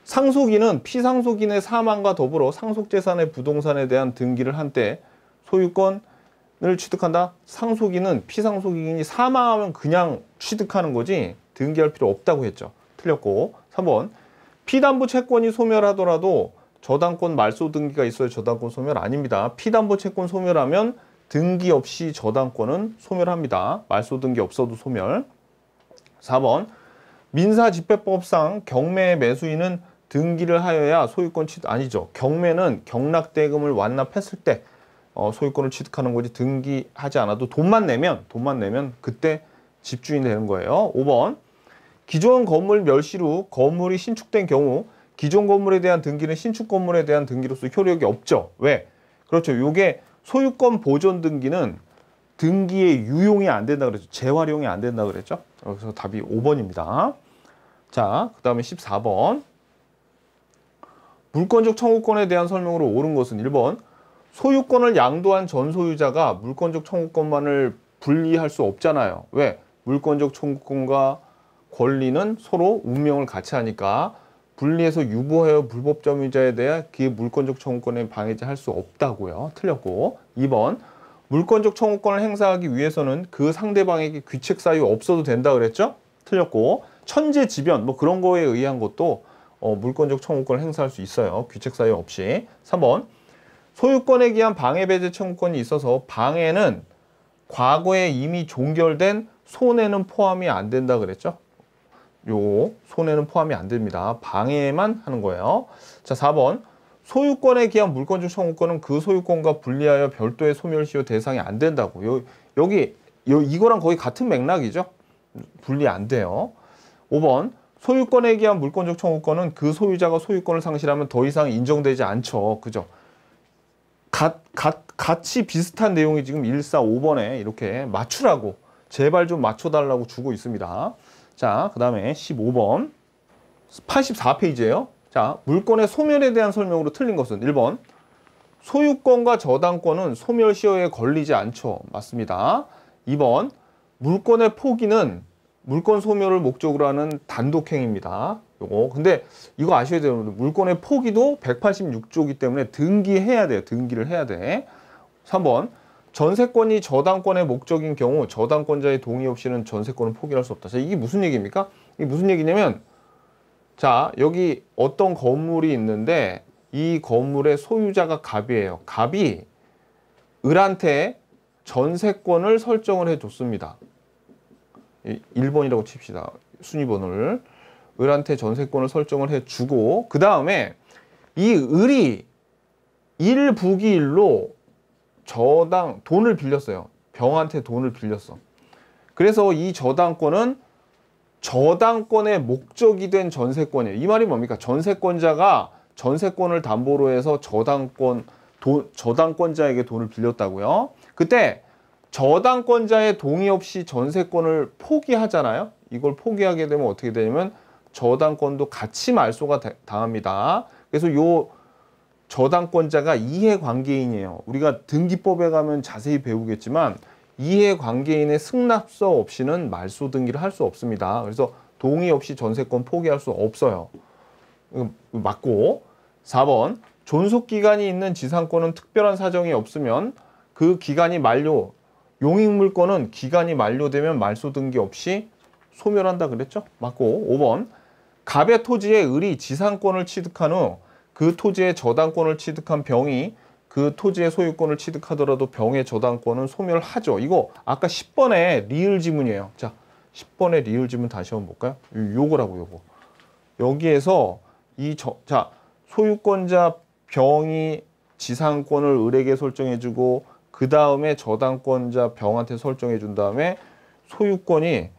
상속인은 피상속인의 사망과 더불어 상속재산의 부동산에 대한 등기를 한 때 소유권을 취득한다. 상속인은 피상속인이 사망하면 그냥 취득하는 거지 등기할 필요 없다고 했죠. 틀렸고 3번 피담보 채권이 소멸하더라도 저당권 말소 등기가 있어야 저당권 소멸 아닙니다. 피담보 채권 소멸하면 등기 없이 저당권은 소멸합니다. 말소 등기 없어도 소멸. 4번 민사집행법상 경매의 매수인은 등기를 하여야 소유권 취득 아니죠. 경매는 경락대금을 완납했을 때 소유권을 취득하는 거지 등기하지 않아도 돈만 내면 그때 집주인이 되는 거예요. 5번 기존 건물 멸실 후 건물이 신축된 경우 기존 건물에 대한 등기는 신축 건물에 대한 등기로서 효력이 없죠. 왜? 그렇죠. 요게 소유권 보존 등기는 등기의 유용이 안 된다 그랬죠. 재활용이 안 된다 그랬죠. 그래서 답이 5번입니다. 자, 그 다음에 14번. 물권적 청구권에 대한 설명으로 옳은 것은 1번. 소유권을 양도한 전 소유자가 물권적 청구권만을 분리할 수 없잖아요. 왜? 물권적 청구권과 권리는 서로 운명을 같이 하니까 분리해서 유보하여 불법 점유자에 대해 그의 물권적 청구권에 방해할 수 없다고요. 틀렸고 2번 물권적 청구권을 행사하기 위해서는 그 상대방에게 귀책 사유 없어도 된다 그랬죠? 틀렸고 천재지변 뭐 그런 거에 의한 것도 물권적 청구권을 행사할 수 있어요. 귀책 사유 없이. 3번 소유권에 기한 방해 배제 청구권이 있어서 방해는 과거에 이미 종결된 손해는 포함이 안 된다 그랬죠? 요 손해는 포함이 안 됩니다. 방해만 하는 거예요. 자, 4번 소유권에 기한 물권적 청구권은 그 소유권과 분리하여 별도의 소멸시효 대상이 안 된다고. 이거랑 거의 같은 맥락이죠. 분리 안 돼요. 5번 소유권에 기한 물권적 청구권은 그 소유자가 소유권을 상실하면 더 이상 인정되지 않죠. 그죠? 같이 비슷한 내용이 지금 1, 4, 5번에 이렇게 맞추라고 제발 좀 맞춰달라고 주고 있습니다. 자, 그 다음에 15번 84페이지예요. 자, 물권의 소멸에 대한 설명으로 틀린 것은 1번 소유권과 저당권은 소멸시효에 걸리지 않죠. 맞습니다. 2번 물권의 포기는 물권 소멸을 목적으로 하는 단독행위입니다. 근데 이거 아셔야 돼요. 물권의 포기도 186조이기 때문에 등기해야 돼요. 등기를 해야 돼. 3번 전세권이 저당권의 목적인 경우 저당권자의 동의 없이는 전세권을 포기할 수 없다. 자, 이게 무슨 얘기입니까? 이게 무슨 얘기냐면 자, 여기 어떤 건물이 있는데 이 건물의 소유자가 갑이에요. 갑이 을한테 전세권을 설정을 해줬습니다. 1번이라고 칩시다. 순위번호를. 을한테 전세권을 설정을 해주고 그 다음에 이 을이 일부기일로 돈을 빌렸어요. 병한테 돈을 빌렸어. 그래서 이 저당권은 저당권의 목적이 된 전세권이에요. 이 말이 뭡니까? 전세권자가 전세권을 담보로 해서 저당권자에게 돈을 빌렸다고요. 그때 저당권자의 동의 없이 전세권을 포기하잖아요. 이걸 포기하게 되면 어떻게 되냐면 저당권도 같이 말소가 당합니다. 그래서 요 저당권자가 이해관계인이에요. 우리가 등기법에 가면 자세히 배우겠지만 이해관계인의 승낙서 없이는 말소 등기를 할 수 없습니다. 그래서 동의 없이 전세권 포기할 수 없어요. 맞고 4번 존속기간이 있는 지상권은 특별한 사정이 없으면 그 기간이 용익물권은 기간이 만료되면 말소 등기 없이 소멸한다 그랬죠? 맞고 5번 갑의 토지의 을이 지상권을 취득한 후 그 토지의 저당권을 취득한 병이 그 토지의 소유권을 취득하더라도 병의 저당권은 소멸하죠. 이거 아까 10번의 리을 지문이에요. 자, 10번의 리을 지문 다시 한번 볼까요? 요거라고 요거. 여기에서 소유권자 병이 지상권을 을에게 설정해주고 그 다음에 저당권자 병한테 설정해준 다음에 소유권이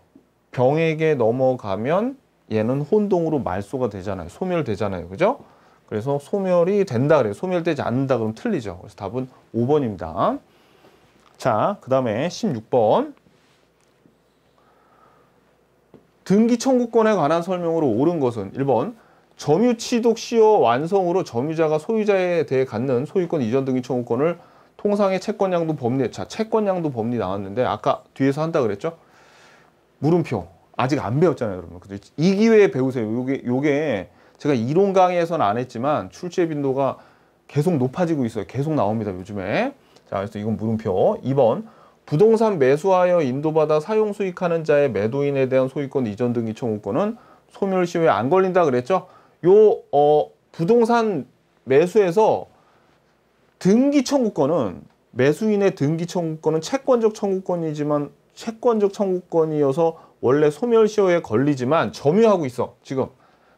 병에게 넘어가면 얘는 혼동으로 말소가 되잖아요. 소멸되잖아요. 그죠? 그래서 소멸이 된다 그래요. 소멸되지 않는다 그러면 틀리죠. 그래서 답은 5번입니다. 자, 그 다음에 16번. 등기 청구권에 관한 설명으로 옳은 것은 1번 점유 취득 시효 완성으로 점유자가 소유자에 대해 갖는 소유권 이전 등기 청구권을 통상의 채권양도 법리, 자, 채권양도 법리 나왔는데 아까 뒤에서 한다 그랬죠? 물음표. 아직 안 배웠잖아요, 여러분. 이 기회에 배우세요. 요게 제가 이론 강의에서는 안 했지만 출제 빈도가 계속 높아지고 있어요. 계속 나옵니다, 요즘에. 자, 그래서 이건 물음표. 2번. 부동산 매수하여 인도받아 사용 수익하는 자의 매도인에 대한 소유권 이전 등기 청구권은 소멸시효에 안 걸린다 그랬죠? 부동산 매수에서 등기 청구권은 매수인의 등기 청구권은 채권적 청구권이지만 채권적 청구권이어서 원래 소멸시효에 걸리지만 점유하고 있어. 지금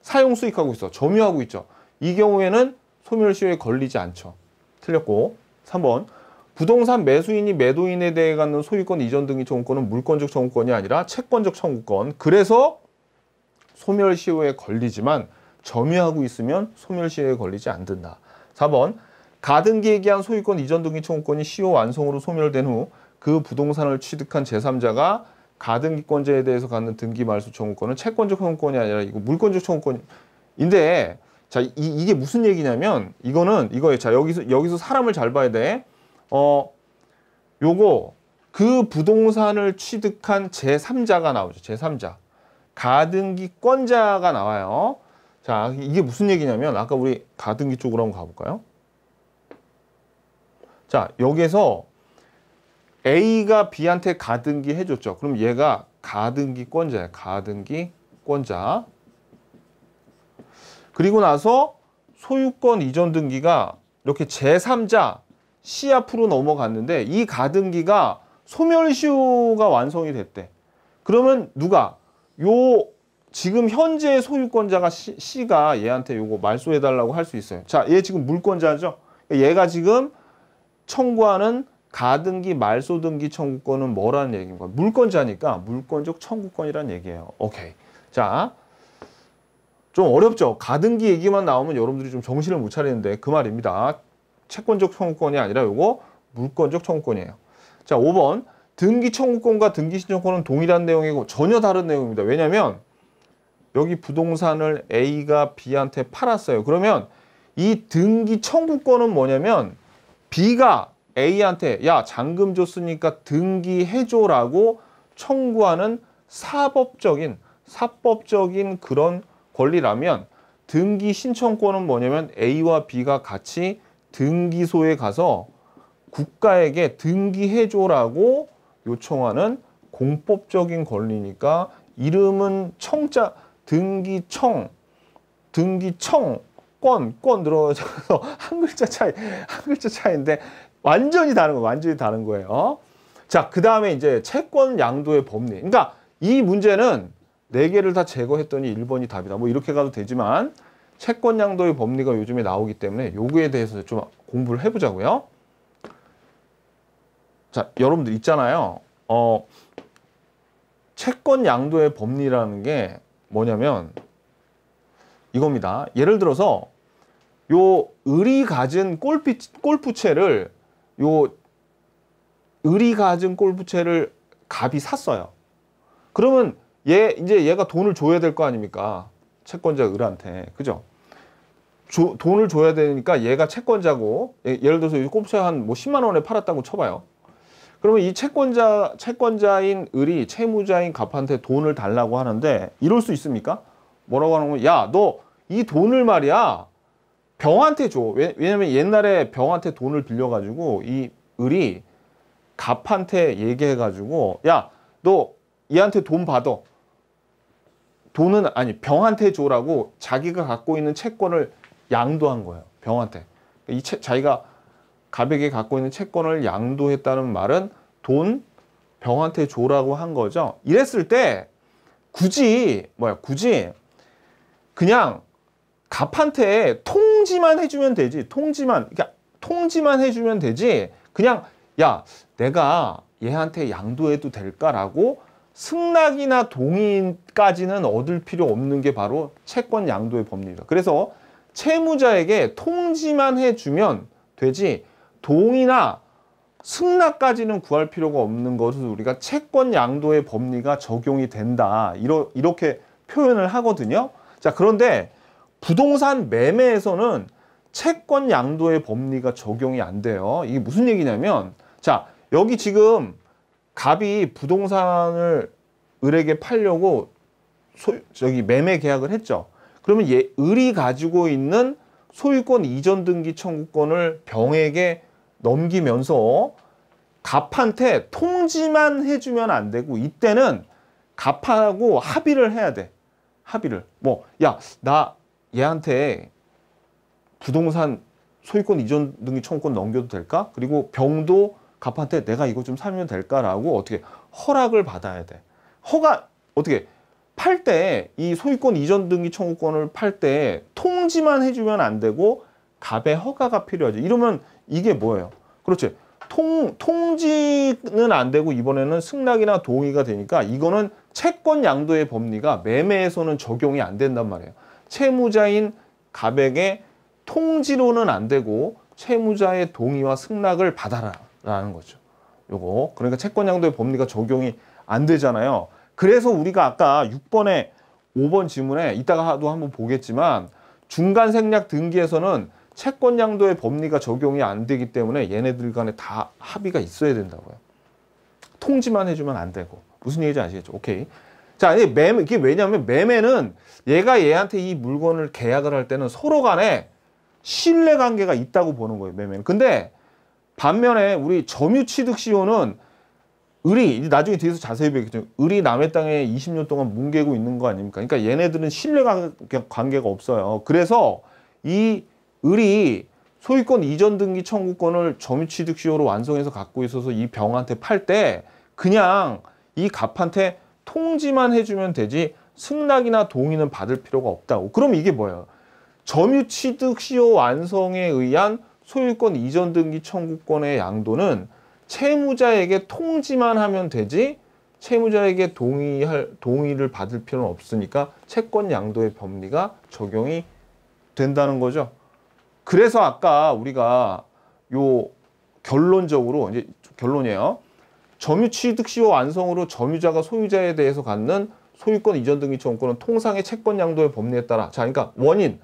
사용 수익하고 있어. 점유하고 있죠. 이 경우에는 소멸시효에 걸리지 않죠. 틀렸고 3번 부동산 매수인이 매도인에 대해 갖는 소유권 이전 등기 청구권은 물권적 청구권이 아니라 채권적 청구권. 그래서 소멸시효에 걸리지만 점유하고 있으면 소멸시효에 걸리지 않는다. 4번 가등기에 기한 소유권 이전 등기 청구권이 시효 완성으로 소멸된 후 그 부동산을 취득한 제3자가 가등기권자에 대해서 갖는 등기 말소 청구권은 채권적 청구권이 아니라 이거 물권적 청구권인데 자 이게 무슨 얘기냐면 이거예요. 자 여기서 사람을 잘 봐야 돼. 요거 그 부동산을 취득한 제3자가 나오죠. 제3자 가등기권자가 나와요. 자 이게 무슨 얘기냐면 아까 우리 가등기 쪽으로 한번 가볼까요? 자 여기에서 A가 B한테 가등기 해줬죠. 그럼 얘가 가등기권자예요. 가등기권자. 그리고 나서 소유권 이전 등기가 이렇게 제3자 C 앞으로 넘어갔는데 이 가등기가 소멸시효가 완성이 됐대. 그러면 누가? 지금 현재 소유권자가 C가 얘한테 요거 말소해달라고 할 수 있어요. 자, 얘 지금 물권자죠. 얘가 지금 청구하는 가등기 말소 등기 청구권은 뭐라는 얘기인가? 물권자니까 물권적 청구권이라는 얘기예요. 오케이. 자, 좀 어렵죠? 가등기 얘기만 나오면 여러분들이 좀 정신을 못 차리는데 그 말입니다. 채권적 청구권이 아니라 요거 물권적 청구권이에요. 자, 5번. 등기 청구권과 등기 신청권은 동일한 내용이고 전혀 다른 내용입니다. 왜냐면 여기 부동산을 A가 B한테 팔았어요. 그러면 이 등기 청구권은 뭐냐면 B가 A한테 야 잔금 줬으니까 등기해줘라고 청구하는 사법적인 그런 권리라면 등기 신청권은 뭐냐면 A와 B가 같이 등기소에 가서 국가에게 등기해줘라고 요청하는 공법적인 권리니까 이름은 청자 등기청 권 들어서 한 글자 차이인데 완전히 다른 거예요. 자, 그 다음에 이제 채권 양도의 법리. 그러니까 이 문제는 4개를 다 제거했더니 1번이 답이다. 뭐 이렇게 가도 되지만 채권 양도의 법리가 요즘에 나오기 때문에 요거에 대해서 좀 공부를 해보자고요. 자, 여러분들 있잖아요. 채권 양도의 법리라는 게 뭐냐면 이겁니다. 예를 들어서 요 을이 가진 골프채를 갑이 샀어요. 그러면 이제 얘가 돈을 줘야 될 거 아닙니까? 채권자 을한테. 그죠? 돈을 줘야 되니까 얘가 채권자고, 예를 들어서 이 골프채 한 뭐 10만 원에 팔았다고 쳐봐요. 그러면 이 채권자인 을이 채무자인 갑한테 돈을 달라고 하는데 이럴 수 있습니까? 뭐라고 하는 거야? 야, 너 이 돈을 말이야 병한테 줘. 왜냐면 옛날에 병한테 돈을 빌려가지고 이 을이 갑한테 얘기해가지고 야, 너 얘한테 돈 받아. 돈은 아니 병한테 줘라고 자기가 갖고 있는 채권을 양도한 거예요. 병한테. 자기가 갑에게 갖고 있는 채권을 양도했다는 말은 돈 병한테 줘라고 한 거죠. 이랬을 때 굳이 그냥 갑한테 통지만 해주면 되지. 통지만 해주면 되지. 그냥 야, 내가 얘한테 양도해도 될까라고 승낙이나 동의까지는 얻을 필요 없는 게 바로 채권 양도의 법리입니다. 그래서 채무자에게 통지만 해주면 되지 동의나 승낙까지는 구할 필요가 없는 것을 우리가 채권 양도의 법리가 적용이 된다. 이렇게 표현을 하거든요. 자, 그런데 부동산 매매에서는 채권 양도의 법리가 적용이 안 돼요. 이게 무슨 얘기냐면, 자, 여기 지금 갑이 부동산을 을에게 팔려고 매매 계약을 했죠. 그러면 을이 가지고 있는 소유권 이전 등기 청구권을 병에게 넘기면서 갑한테 통지만 해주면 안 되고 이때는 갑하고 합의를 해야 돼. 합의를. 야, 나 얘한테 부동산 소유권 이전 등기 청구권 넘겨도 될까? 그리고 병도 갑한테 내가 이거 좀 사면 될까라고 어떻게 허락을 받아야 돼. 어떻게 팔 때 이 소유권 이전 등기 청구권을 팔 때 통지만 해주면 안 되고 갑의 허가가 필요하죠. 이러면 이게 뭐예요? 그렇지. 통지는 안 되고 이번에는 승낙이나 동의가 되니까 이거는 채권 양도의 법리가 매매에서는 적용이 안 된단 말이에요. 채무자인 갑에게 통지로는 안 되고 채무자의 동의와 승낙을 받아라라는 거죠. 요거. 그러니까 채권 양도의 법리가 적용이 안 되잖아요. 그래서 우리가 아까 6번에 5번 지문에 이따가도 한번 보겠지만 중간 생략 등기에서는 채권 양도의 법리가 적용이 안 되기 때문에 얘네들 간에 다 합의가 있어야 된다고요. 통지만 해주면 안 되고. 무슨 얘기인지 아시겠죠? 오케이. 자, 이게 왜냐하면 매매는 얘가 얘한테 이 물건을 계약을 할 때는 서로 간에 신뢰 관계가 있다고 보는 거예요. 매매는. 근데 반면에 우리 점유취득시효는 을이 나중에 뒤에서 자세히 배우겠지만 을이 남의 땅에 20년 동안 뭉개고 있는 거 아닙니까? 그러니까 얘네들은 신뢰 관계가 없어요. 그래서 이 을이 소유권 이전 등기 청구권을 점유취득시효로 완성해서 갖고 있어서 이 병한테 팔 때 그냥 이 갑한테 통지만 해주면 되지 승낙이나 동의는 받을 필요가 없다고. 그럼 이게 뭐예요? 점유취득시효 완성에 의한 소유권 이전 등기 청구권의 양도는 채무자에게 통지만 하면 되지 채무자에게 동의를 받을 필요는 없으니까 채권 양도의 법리가 적용이 된다는 거죠. 그래서 아까 우리가 결론적으로 이제 결론이에요. 점유취득시효 완성으로 점유자가 소유자에 대해서 갖는 소유권 이전 등기 청구권은 통상의 채권 양도의 법리에 따라 그러니까 원인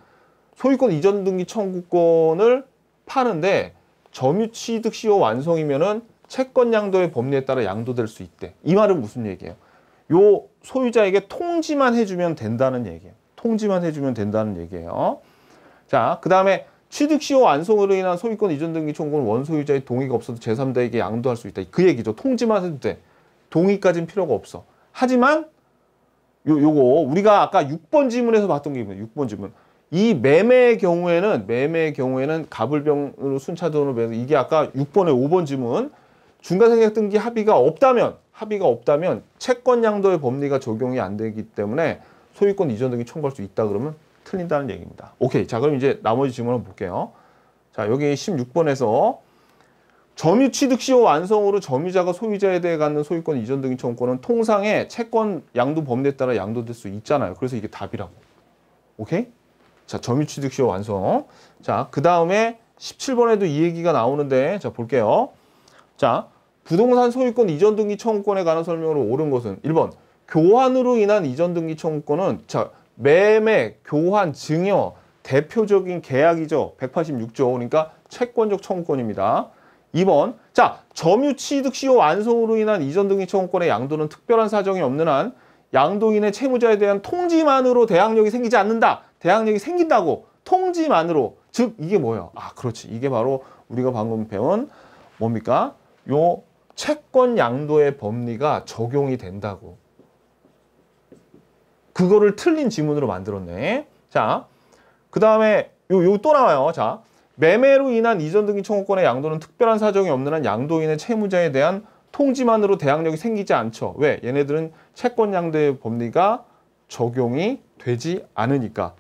소유권 이전 등기 청구권을 파는데 점유취득시효 완성이면은 채권 양도의 법리에 따라 양도될 수 있대. 이 말은 무슨 얘기예요? 요 소유자에게 통지만 해주면 된다는 얘기예요. 통지만 해주면 된다는 얘기예요. 자, 그 다음에 취득시효 완성으로 인한 소유권 이전 등기 청구는 원소유자의 동의가 없어도 제3자에게 양도할 수 있다. 그 얘기죠. 통지만 해도 돼. 동의까지는 필요가 없어. 하지만 요거 우리가 아까 6번 지문에서 봤던 게 있거든요. 6번 지문. 이 매매의 경우에는 갑을병으로 순차돈으로 매서 이게 아까 6번에 5번 지문 중간생략 등기 합의가 없다면 채권 양도의 법리가 적용이 안 되기 때문에 소유권 이전 등기 청구할 수 있다 그러면 틀린다는 얘기입니다. 오케이. 자, 그럼 이제 나머지 질문 한번 볼게요. 자, 여기 16번에서 점유 취득 시효 완성으로 점유자가 소유자에 대해 갖는 소유권 이전 등기 청구권은 통상의 채권 양도 법리에 따라 양도될 수 있잖아요. 그래서 이게 답이라고. 오케이? 자, 점유 취득 시효 완성. 자, 그 다음에 17번에도 이 얘기가 나오는데, 자, 볼게요. 자, 부동산 소유권 이전 등기 청구권에 관한 설명으로 옳은 것은 1번, 교환으로 인한 이전 등기 청구권은 자, 매매, 교환, 증여, 대표적인 계약이죠. 186조. 그러니까 채권적 청구권입니다. 2번, 자, 점유 취득 시효 완성으로 인한 이전 등기 청구권의 양도는 특별한 사정이 없는 한 양도인의 채무자에 대한 통지만으로 대항력이 생기지 않는다. 대항력이 생긴다고. 통지만으로. 즉 이게 뭐예요? 아, 그렇지. 이게 바로 우리가 방금 배운 뭡니까? 요 채권 양도의 법리가 적용이 된다고. 그거를 틀린 지문으로 만들었네. 자, 그 다음에 요 또 나와요. 자, 매매로 인한 이전 등기 청구권의 양도는 특별한 사정이 없는 한 양도인의 채무자에 대한 통지만으로 대항력이 생기지 않죠. 왜? 얘네들은 채권 양도의 법리가 적용이 되지 않으니까.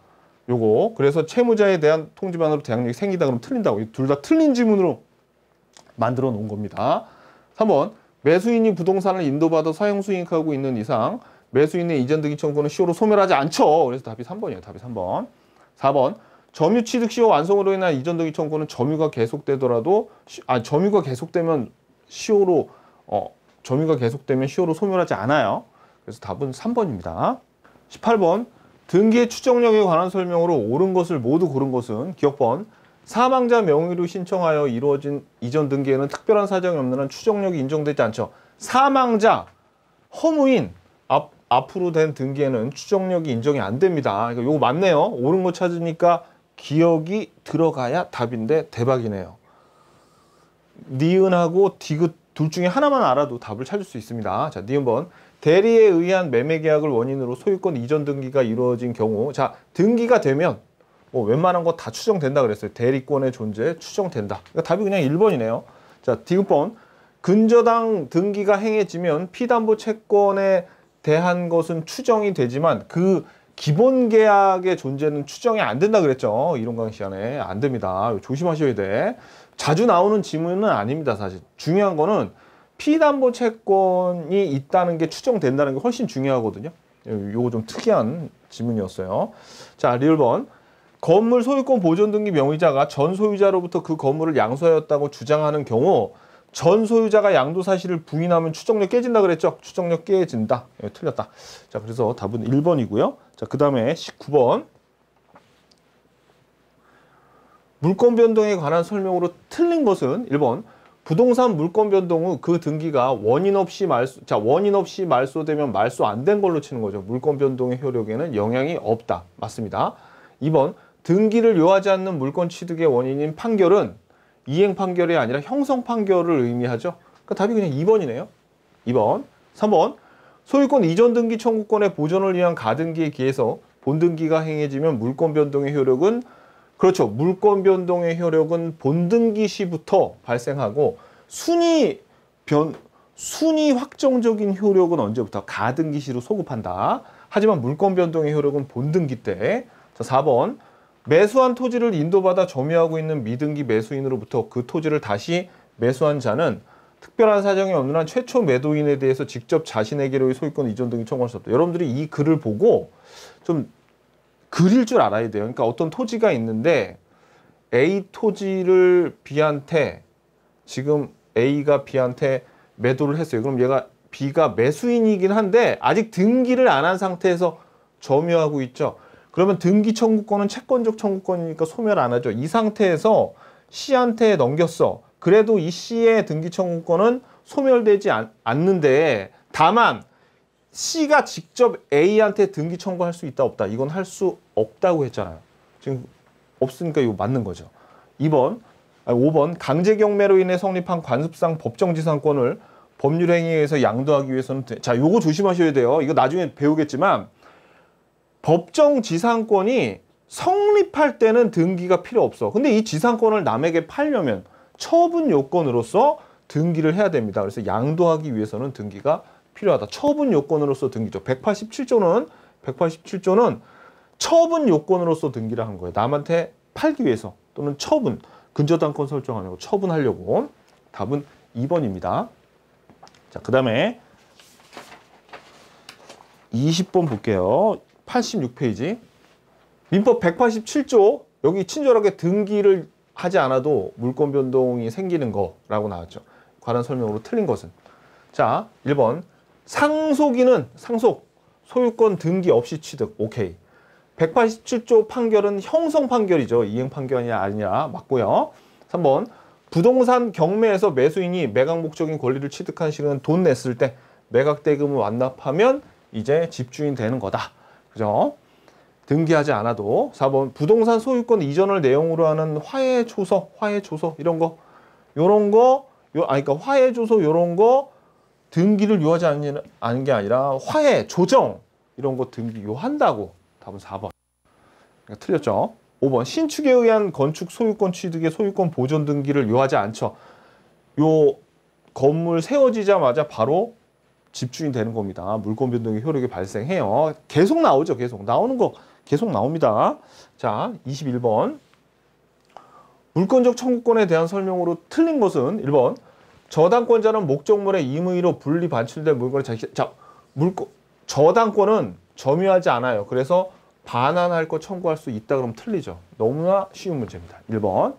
요거 그래서 채무자에 대한 통지만으로 대항력이 생기다 그러면 틀린다고. 둘 다 틀린 지문으로 만들어 놓은 겁니다. 3번, 매수인이 부동산을 인도받아 사용 수익하고 있는 이상 매수인의 이전 등기 청구는 시효로 소멸하지 않죠. 그래서 답이 3번이에요. 답이 3번. 4번, 점유 취득 시효 완성으로 인한 이전 등기 청구는 점유가 계속되더라도 점유가 계속되면 시효로 점유가 계속되면 시효로 소멸하지 않아요. 그래서 답은 3번입니다. 18번, 등기의 추정력에 관한 설명으로 옳은 것을 모두 고른 것은 기억번, 사망자 명의로 신청하여 이루어진 이전 등기에는 특별한 사정이 없는 한 추정력이 인정되지 않죠. 사망자, 허무인, 앞으로 된 등기에는 추정력이 인정이 안 됩니다. 그러니까 이거 맞네요. 옳은 거 찾으니까 기억이 들어가야 답인데 대박이네요. 니은하고 디귿 둘 중에 하나만 알아도 답을 찾을 수 있습니다. 자, 니은번, 대리에 의한 매매 계약을 원인으로 소유권 이전 등기가 이루어진 경우, 자, 등기가 되면 뭐 웬만한 거 다 추정된다 그랬어요. 대리권의 존재 추정된다. 그러니까 답이 그냥 1번이네요. 자, 디귿번, 근저당 등기가 행해지면 피담보 채권에 대한 것은 추정이 되지만 그 기본 계약의 존재는 추정이 안 된다 그랬죠. 이론 강의 시간에. 안 됩니다. 조심하셔야 돼. 자주 나오는 지문은 아닙니다. 사실 중요한 거는 피담보 채권이 있다는 게 추정된다는 게 훨씬 중요하거든요. 요거 좀 특이한 지문이었어요. 자, 리을번, 건물 소유권 보존 등기 명의자가 전 소유자로부터 그 건물을 양수하였다고 주장하는 경우 전 소유자가 양도 사실을 부인하면 추정력 깨진다 그랬죠? 추정력 깨진다. 틀렸다. 자, 그래서 답은 1번이고요. 자, 그 다음에 19번. 물권 변동에 관한 설명으로 틀린 것은 1번. 부동산 물권 변동 후 그 등기가 원인 없이 말소되면 말소 안 된 걸로 치는 거죠. 물권 변동의 효력에는 영향이 없다. 맞습니다. 2번. 등기를 요하지 않는 물권 취득의 원인인 판결은 이행 판결이 아니라 형성 판결을 의미하죠. 그러니까 답이 그냥 2번이네요. 2번. 3번. 소유권 이전 등기 청구권의 보존을 위한 가등기에 기해서 본등기가 행해지면 물권 변동의 효력은 그렇죠. 물권 변동의 효력은 본등기 시부터 발생하고 순위 확정적인 효력은 언제부터? 가등기 시로 소급한다. 하지만 물권 변동의 효력은 본등기 때. 자, 4번. 매수한 토지를 인도받아 점유하고 있는 미등기 매수인으로부터 그 토지를 다시 매수한 자는 특별한 사정이 없는 한 최초 매도인에 대해서 직접 자신에게로의 소유권 이전 등기 청구할 수 없다. 여러분들이 이 글을 보고 좀 그릴 줄 알아야 돼요. 그러니까 어떤 토지가 있는데 A 토지를 B한테 지금 A가 B한테 매도를 했어요. 그럼 얘가 B가 매수인이긴 한데 아직 등기를 안 한 상태에서 점유하고 있죠. 그러면 등기 청구권은 채권적 청구권이니까 소멸 안 하죠. 이 상태에서 C한테 넘겼어. 그래도 이 C의 등기 청구권은 소멸되지 않는데 다만 C가 직접 A한테 등기 청구할 수 있다 없다. 이건 할 수 없다고 했잖아요. 지금 없으니까 이거 맞는 거죠. 5번 강제 경매로 인해 성립한 관습상 법정지상권을 법률행위에 의해서 양도하기 위해서는 자, 요거 조심하셔야 돼요. 이거 나중에 배우겠지만 법정 지상권이 성립할 때는 등기가 필요 없어. 근데 이 지상권을 남에게 팔려면 처분 요건으로서 등기를 해야 됩니다. 그래서 양도하기 위해서는 등기가 필요하다. 처분 요건으로서 등기죠. 187조는 처분 요건으로서 등기를 한 거예요. 남한테 팔기 위해서 또는 처분, 근저당권 설정하려고 처분하려고. 답은 2번입니다. 자, 그 다음에 20번 볼게요. 86페이지. 민법 187조 여기 친절하게 등기를 하지 않아도 물권 변동이 생기는 거라고 나왔죠. 관한 설명으로 틀린 것은. 자, 1번. 상속인은 상속, 소유권 등기 없이 취득. 오케이. 187조 판결은 형성 판결이죠. 이행 판결이 아니라 맞고요. 3번. 부동산 경매에서 매수인이 매각 목적인 권리를 취득한 시는 돈 냈을 때 매각 대금을 완납하면 이제 집주인 되는 거다. 그죠? 등기하지 않아도. 4번. 부동산 소유권 이전을 내용으로 하는 화해조서, 이런 거. 그러니까 화해조서 요런 거 등기를 요하지 않는 게 아니라 화해, 조정 이런 거 등기 요한다고. 답은 4번. 그러니까 틀렸죠. 5번. 신축에 의한 건축 소유권 취득의 소유권 보존 등기를 요하지 않죠. 요 건물 세워지자마자 바로 집주인 되는 겁니다. 물권 변동의 효력이 발생해요. 계속 나오죠. 계속 나오는 거 계속 나옵니다. 자, 21번. 물권적 청구권에 대한 설명으로 틀린 것은 1번. 저당권자는 목적물의 임의로 분리 반출된 물건을 저당권은 점유하지 않아요. 그래서 반환할 거 청구할 수 있다 그러면 틀리죠. 너무나 쉬운 문제입니다. 1번.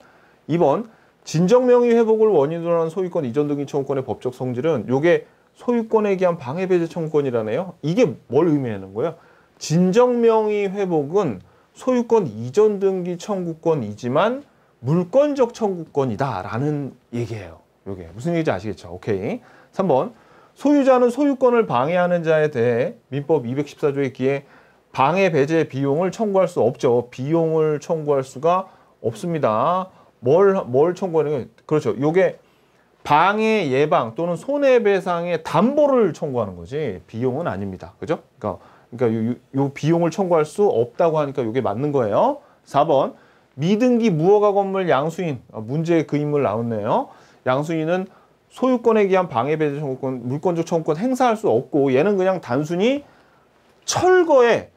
2번. 진정명의 회복을 원인으로 하는 소유권 이전 등기 청구권의 법적 성질은 요게 소유권에 기한 방해 배제 청구권이라네요. 이게 뭘 의미하는 거예요? 진정명의 회복은 소유권 이전 등기 청구권이지만 물권적 청구권이다라는 얘기예요. 요게 무슨 얘기인지 아시겠죠? 오케이. 3번. 소유자는 소유권을 방해하는 자에 대해 민법 214조에 기해 방해 배제 비용을 청구할 수 없죠. 비용을 청구할 수가 없습니다. 뭘 청구하는 거예요? 그렇죠. 요게 방해 예방 또는 손해배상의 담보를 청구하는 거지 비용은 아닙니다. 그죠? 그러니까 요 비용을 청구할 수 없다고 하니까 요게 맞는 거예요. 4번. 미등기 무허가 건물 양수인. 문제에 그 인물 나왔네요. 양수인은 소유권에 기한 방해 배제 청구권, 물권적 청구권 행사할 수 없고 얘는 그냥 단순히 철거의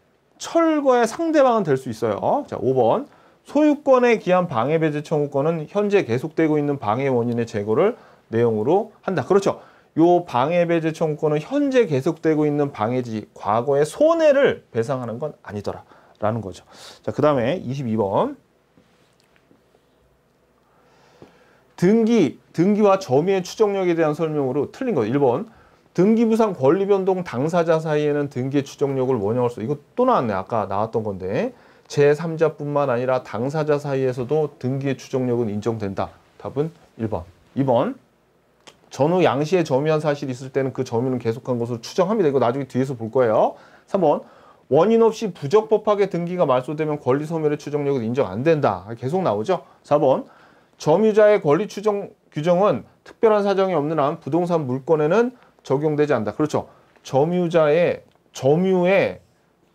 상대방은 될 수 있어요. 자, 5번. 소유권에 기한 방해 배제 청구권은 현재 계속되고 있는 방해 원인의 제거를 내용으로 한다. 그렇죠. 요 방해 배제 청구권은 현재 계속되고 있는 방해지 과거의 손해를 배상하는 건 아니더라라는 거죠. 자, 그다음에 22번. 등기와 점유의 추정력에 대한 설명으로 틀린 거. 1번. 등기부상 권리변동 당사자 사이에는 등기의 추정력을 원형할 수. 이거 또 나왔네. 아까 나왔던 건데. 제3자뿐만 아니라 당사자 사이에서도 등기의 추정력은 인정된다. 답은 1번. 2번. 전후 양시에 점유한 사실이 있을 때는 그 점유는 계속한 것으로 추정합니다. 이거 나중에 뒤에서 볼 거예요. 3번. 원인 없이 부적법하게 등기가 말소되면 권리 소멸의 추정력은 인정 안 된다. 계속 나오죠. 4번. 점유자의 권리 추정 규정은 특별한 사정이 없는 한 부동산 물권에는 적용되지 않는다. 그렇죠. 점유의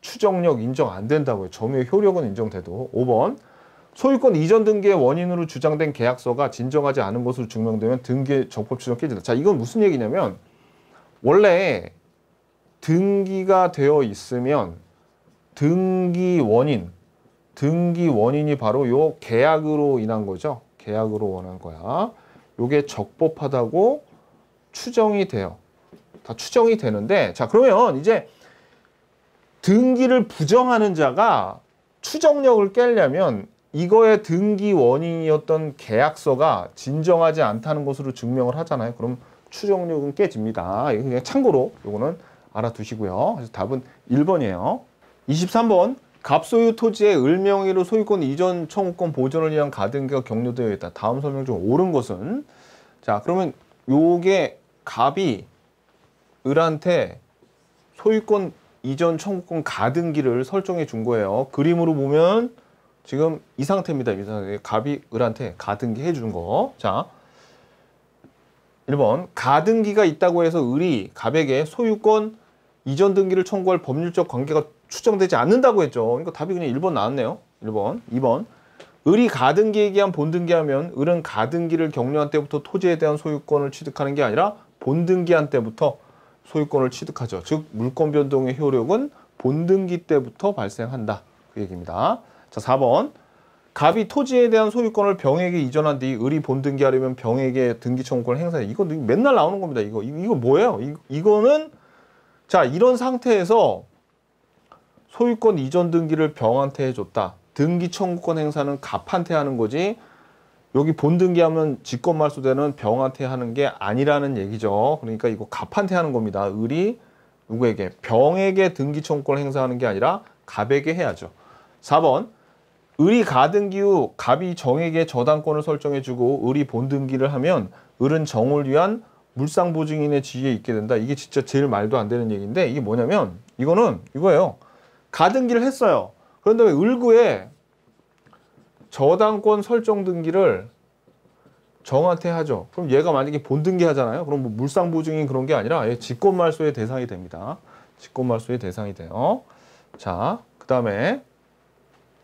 추정력 인정 안 된다고요. 점유의 효력은 인정돼도. 5번. 소유권 이전 등기의 원인으로 주장된 계약서가 진정하지 않은 것으로 증명되면 등기의 적법 추정 깨진다. 자, 이건 무슨 얘기냐면 원래 등기가 되어 있으면 등기 원인이 바로 요 계약으로 인한 거죠. 계약으로 원한 거야. 요게 적법하다고 추정이 돼요. 다 추정이 되는데, 자, 그러면 이제 등기를 부정하는 자가 추정력을 깨려면 이거의 등기 원인이었던 계약서가 진정하지 않다는 것으로 증명을 하잖아요. 그럼 추정력은 깨집니다. 이거 그냥 참고로 요거는 알아두시고요. 그래서 답은 1번이에요. 23번. 갑소유 토지의 을명의로 소유권 이전 청구권 보존을 위한 가등기가 격려되어 있다. 다음 설명 중 옳은 것은? 자, 그러면 요게 갑이 을한테 소유권 이전 청구권 가등기를 설정해 준 거예요. 그림으로 보면 지금 이 상태입니다. 이 상태. 갑이 을한테 가등기 해준 거. 자, 1번. 가등기가 있다고 해서 을이 갑에게 소유권 이전 등기를 청구할 법률적 관계가 추정되지 않는다고 했죠. 그러니까 답이 그냥 1번 나왔네요. 1번. 2번. 을이 가등기에 기한 본등기하면 을은 가등기를 격려한 때부터 토지에 대한 소유권을 취득하는 게 아니라 본등기한 때부터 소유권을 취득하죠. 즉 물권 변동의 효력은 본등기 때부터 발생한다. 그 얘기입니다. 자, 4번. 갑이 토지에 대한 소유권을 병에게 이전한 뒤 을이 본등기하려면 병에게 등기 청구권을 행사해. 이거 맨날 나오는 겁니다. 이거 뭐예요? 이거는 자, 이런 상태에서 소유권 이전 등기를 병한테 해줬다. 등기 청구권 행사는 갑한테 하는 거지. 여기 본등기하면 직권말소되는 병한테 하는 게 아니라는 얘기죠. 그러니까 이거 갑한테 하는 겁니다. 을이 누구에게? 병에게 등기 청구권을 행사하는 게 아니라 갑에게 해야죠. 4번. 을이 가등기 후 갑이 정에게 저당권을 설정해주고 을이 본등기를 하면 을은 정을 위한 물상보증인의 지위에 있게 된다. 이게 진짜 제일 말도 안 되는 얘기인데 이게 뭐냐면 이거예요. 가등기를 했어요. 그런데 왜 을구에 저당권 설정 등기를 정한테 하죠. 그럼 얘가 만약에 본등기 하잖아요. 그럼 뭐 물상보증인 그런 게 아니라 얘 직권말소의 대상이 됩니다. 직권말소의 대상이 돼요. 자, 그 다음에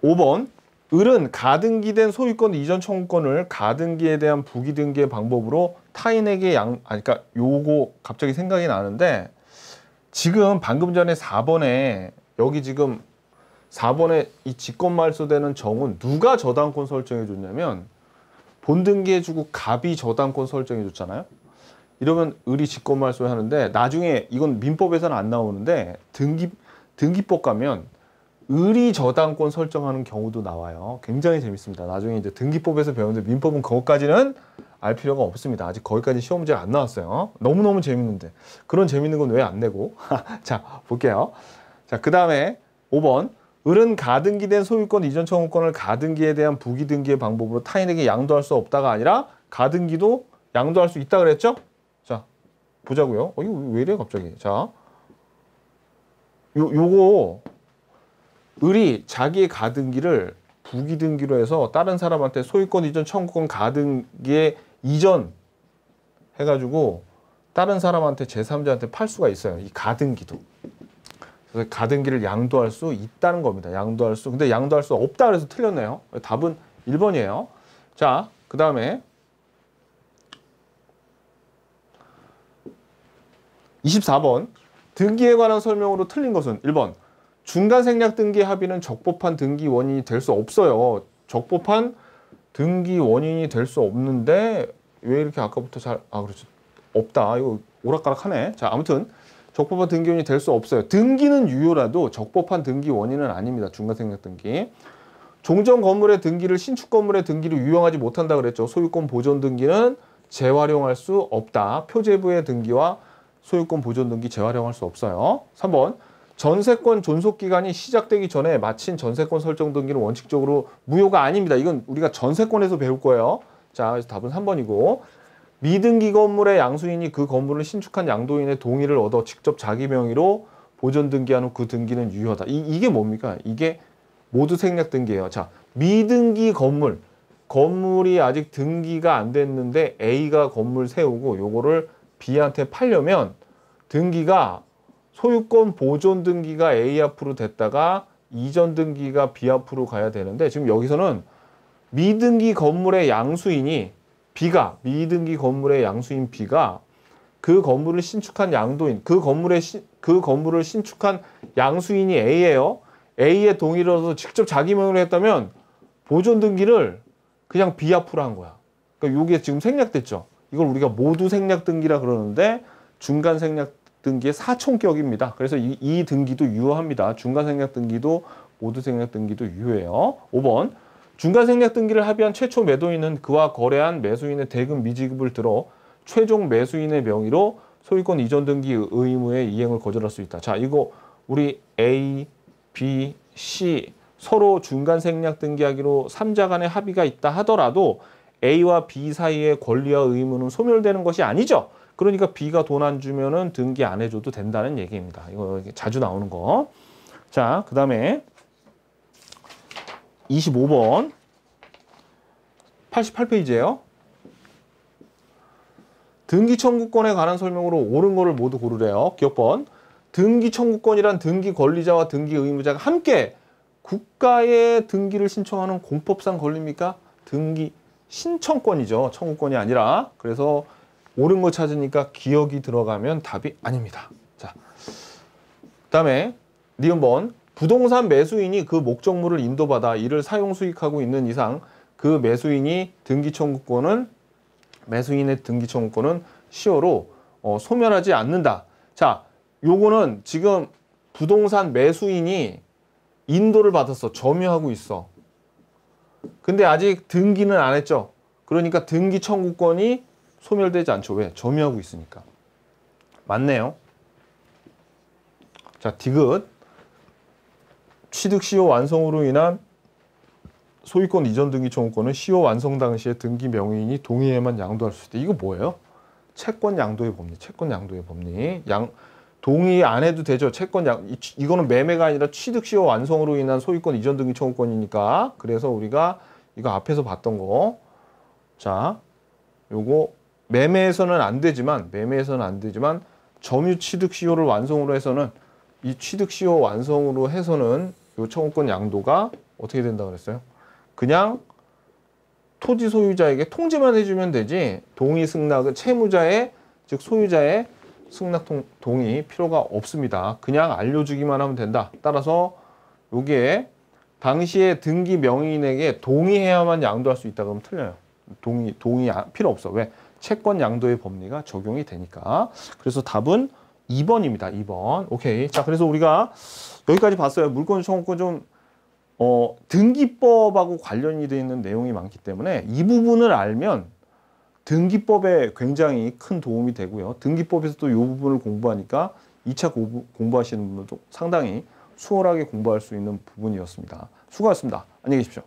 5번. 을은 가등기된 소유권 이전 청구권을 가등기에 대한 부기등기의 방법으로 타인에게 그러니까 요거 갑자기 생각이 나는데 지금 방금 전에 4번에 여기 지금 4번에 이 직권말소되는 정은 누가 저당권 설정해 줬냐면 본등기해주고 갑이 저당권 설정해 줬잖아요. 이러면 을이 직권말소 하는데 나중에 이건 민법에서는 안 나오는데 등기법 가면 을이 저당권 설정하는 경우도 나와요. 굉장히 재밌습니다. 나중에 이제 등기법에서 배우는데 민법은 그것까지는 알 필요가 없습니다. 아직 거기까지 시험 문제가 안 나왔어요. 너무너무 재밌는데 그런 재밌는 건 왜 안 내고? 자, 볼게요. 자, 그 다음에 5번. 을은 가등기된 소유권 이전 청구권을 가등기에 대한 부기등기의 방법으로 타인에게 양도할 수 없다가 아니라 가등기도 양도할 수 있다 그랬죠? 자, 보자고요. 이거 왜 이래 갑자기? 자, 요거 을이 자기의 가등기를 부기등기로 해서 다른 사람한테 소유권 이전 청구권 가등기에 이전 해가지고 다른 사람한테 제3자한테 팔 수가 있어요. 이 가등기도. 그래서 가등기를 양도할 수 있다는 겁니다. 근데 양도할 수 없다 그래서 틀렸네요. 답은 1번이에요. 자, 그 다음에 24번. 등기에 관한 설명으로 틀린 것은 1번. 중간생략 등기 합의는 적법한 등기 원인이 될 수 없어요. 적법한 등기 원인이 될 수 없는데 왜 이렇게 아까부터 그렇죠. 없다. 이거 오락가락하네. 자, 아무튼 적법한 등기 원인이 될 수 없어요. 등기는 유효라도 적법한 등기 원인은 아닙니다. 중간생략 등기. 종전 건물의 등기를 신축 건물의 등기로 유용하지 못한다 그랬죠. 소유권 보존 등기는 재활용할 수 없다. 표제부의 등기와 소유권 보존 등기 재활용할 수 없어요. 3번. 전세권 존속기간이 시작되기 전에 마친 전세권 설정 등기는 원칙적으로 무효가 아닙니다. 이건 우리가 전세권에서 배울 거예요. 자, 그래서 답은 3번이고 미등기 건물의 양수인이 그 건물을 신축한 양도인의 동의를 얻어 직접 자기 명의로 보존 등기한 후 그 등기는 유효하다. 이게 뭡니까? 이게 모두 생략 등기예요. 자, 미등기 건물이 아직 등기가 안 됐는데 A가 건물 세우고 요거를 B한테 팔려면 등기가 소유권 보존 등기가 A 앞으로 됐다가 이전 등기가 B 앞으로 가야 되는데 지금 여기서는 미등기 건물의 양수인이 미등기 건물의 양수인 B가 그 건물을 신축한 양도인, 그 건물을 신축한 양수인이 A예요. A의 동의를 얻어서 직접 자기 명의로 했다면 보존 등기를 그냥 B 앞으로 한 거야. 그러니까 이게 지금 생략됐죠. 이걸 우리가 모두 생략 등기라 그러는데 중간 생략 등기의 사촌격입니다. 그래서 이 등기도 유효합니다. 중간 생략 등기도 모두 생략 등기도 유효해요. 5번. 중간 생략 등기를 합의한 최초 매도인은 그와 거래한 매수인의 대금 미지급을 들어 최종 매수인의 명의로 소유권 이전 등기 의무의 이행을 거절할 수 있다. 자, 이거 우리 A, B, C 서로 중간 생략 등기하기로 3자 간의 합의가 있다 하더라도 A와 B 사이의 권리와 의무는 소멸되는 것이 아니죠. 그러니까 B가 돈 안 주면은 등기 안 해줘도 된다는 얘기입니다. 이거 자주 나오는 거. 자, 그 다음에 25번 88페이지예요. 등기 청구권에 관한 설명으로 옳은 거를 모두 고르래요. 기억번. 등기 청구권이란 등기 권리자와 등기 의무자가 함께 국가에 등기를 신청하는 공법상 권리입니까? 등기 신청권이죠. 청구권이 아니라. 그래서 옳은 거 찾으니까 기억이 들어가면 답이 아닙니다. 자, 그 다음에 니은번. 부동산 매수인이 그 목적물을 인도받아 이를 사용 수익하고 있는 이상 그 매수인이 등기 청구권은 매수인의 등기 청구권은 시효로 소멸하지 않는다. 자, 요거는 지금 부동산 매수인이 인도를 받았어. 점유하고 있어. 근데 아직 등기는 안 했죠. 그러니까 등기 청구권이 소멸되지 않죠. 왜? 점유하고 있으니까. 맞네요. 자, 디귿. 취득 시효 완성으로 인한 소유권 이전 등기 청구권은 시효 완성 당시에 등기 명의인이 동의해야만 양도할 수 있다. 이거 뭐예요? 채권 양도의 법리. 채권 양도의 법리. 동의 안 해도 되죠. 이거는 매매가 아니라 취득 시효 완성으로 인한 소유권 이전 등기 청구권이니까. 그래서 우리가 이거 앞에서 봤던 거. 자, 요거 매매에서는 안 되지만 점유 취득 시효를 완성으로 해서는 이 취득 시효 완성으로 해서는 요 청구권 양도가 어떻게 된다 그랬어요? 그냥 토지 소유자에게 통지만 해주면 되지 동의 승낙은 채무자의 즉 소유자의 승낙 동의 필요가 없습니다. 그냥 알려주기만 하면 된다. 따라서 여기에 당시에 등기 명의인에게 동의해야만 양도할 수 있다 그러면 틀려요. 동의 필요 없어. 왜? 채권 양도의 법리가 적용이 되니까. 그래서 답은 2번입니다. 2번. 오케이. 자, 그래서 우리가 여기까지 봤어요. 물권 청구권 좀 등기법하고 관련이 되어 있는 내용이 많기 때문에 이 부분을 알면 등기법에 굉장히 큰 도움이 되고요. 등기법에서 또 이 부분을 공부하니까 2차 공부하시는 분들도 상당히 수월하게 공부할 수 있는 부분이었습니다. 수고하셨습니다. 안녕히 계십시오.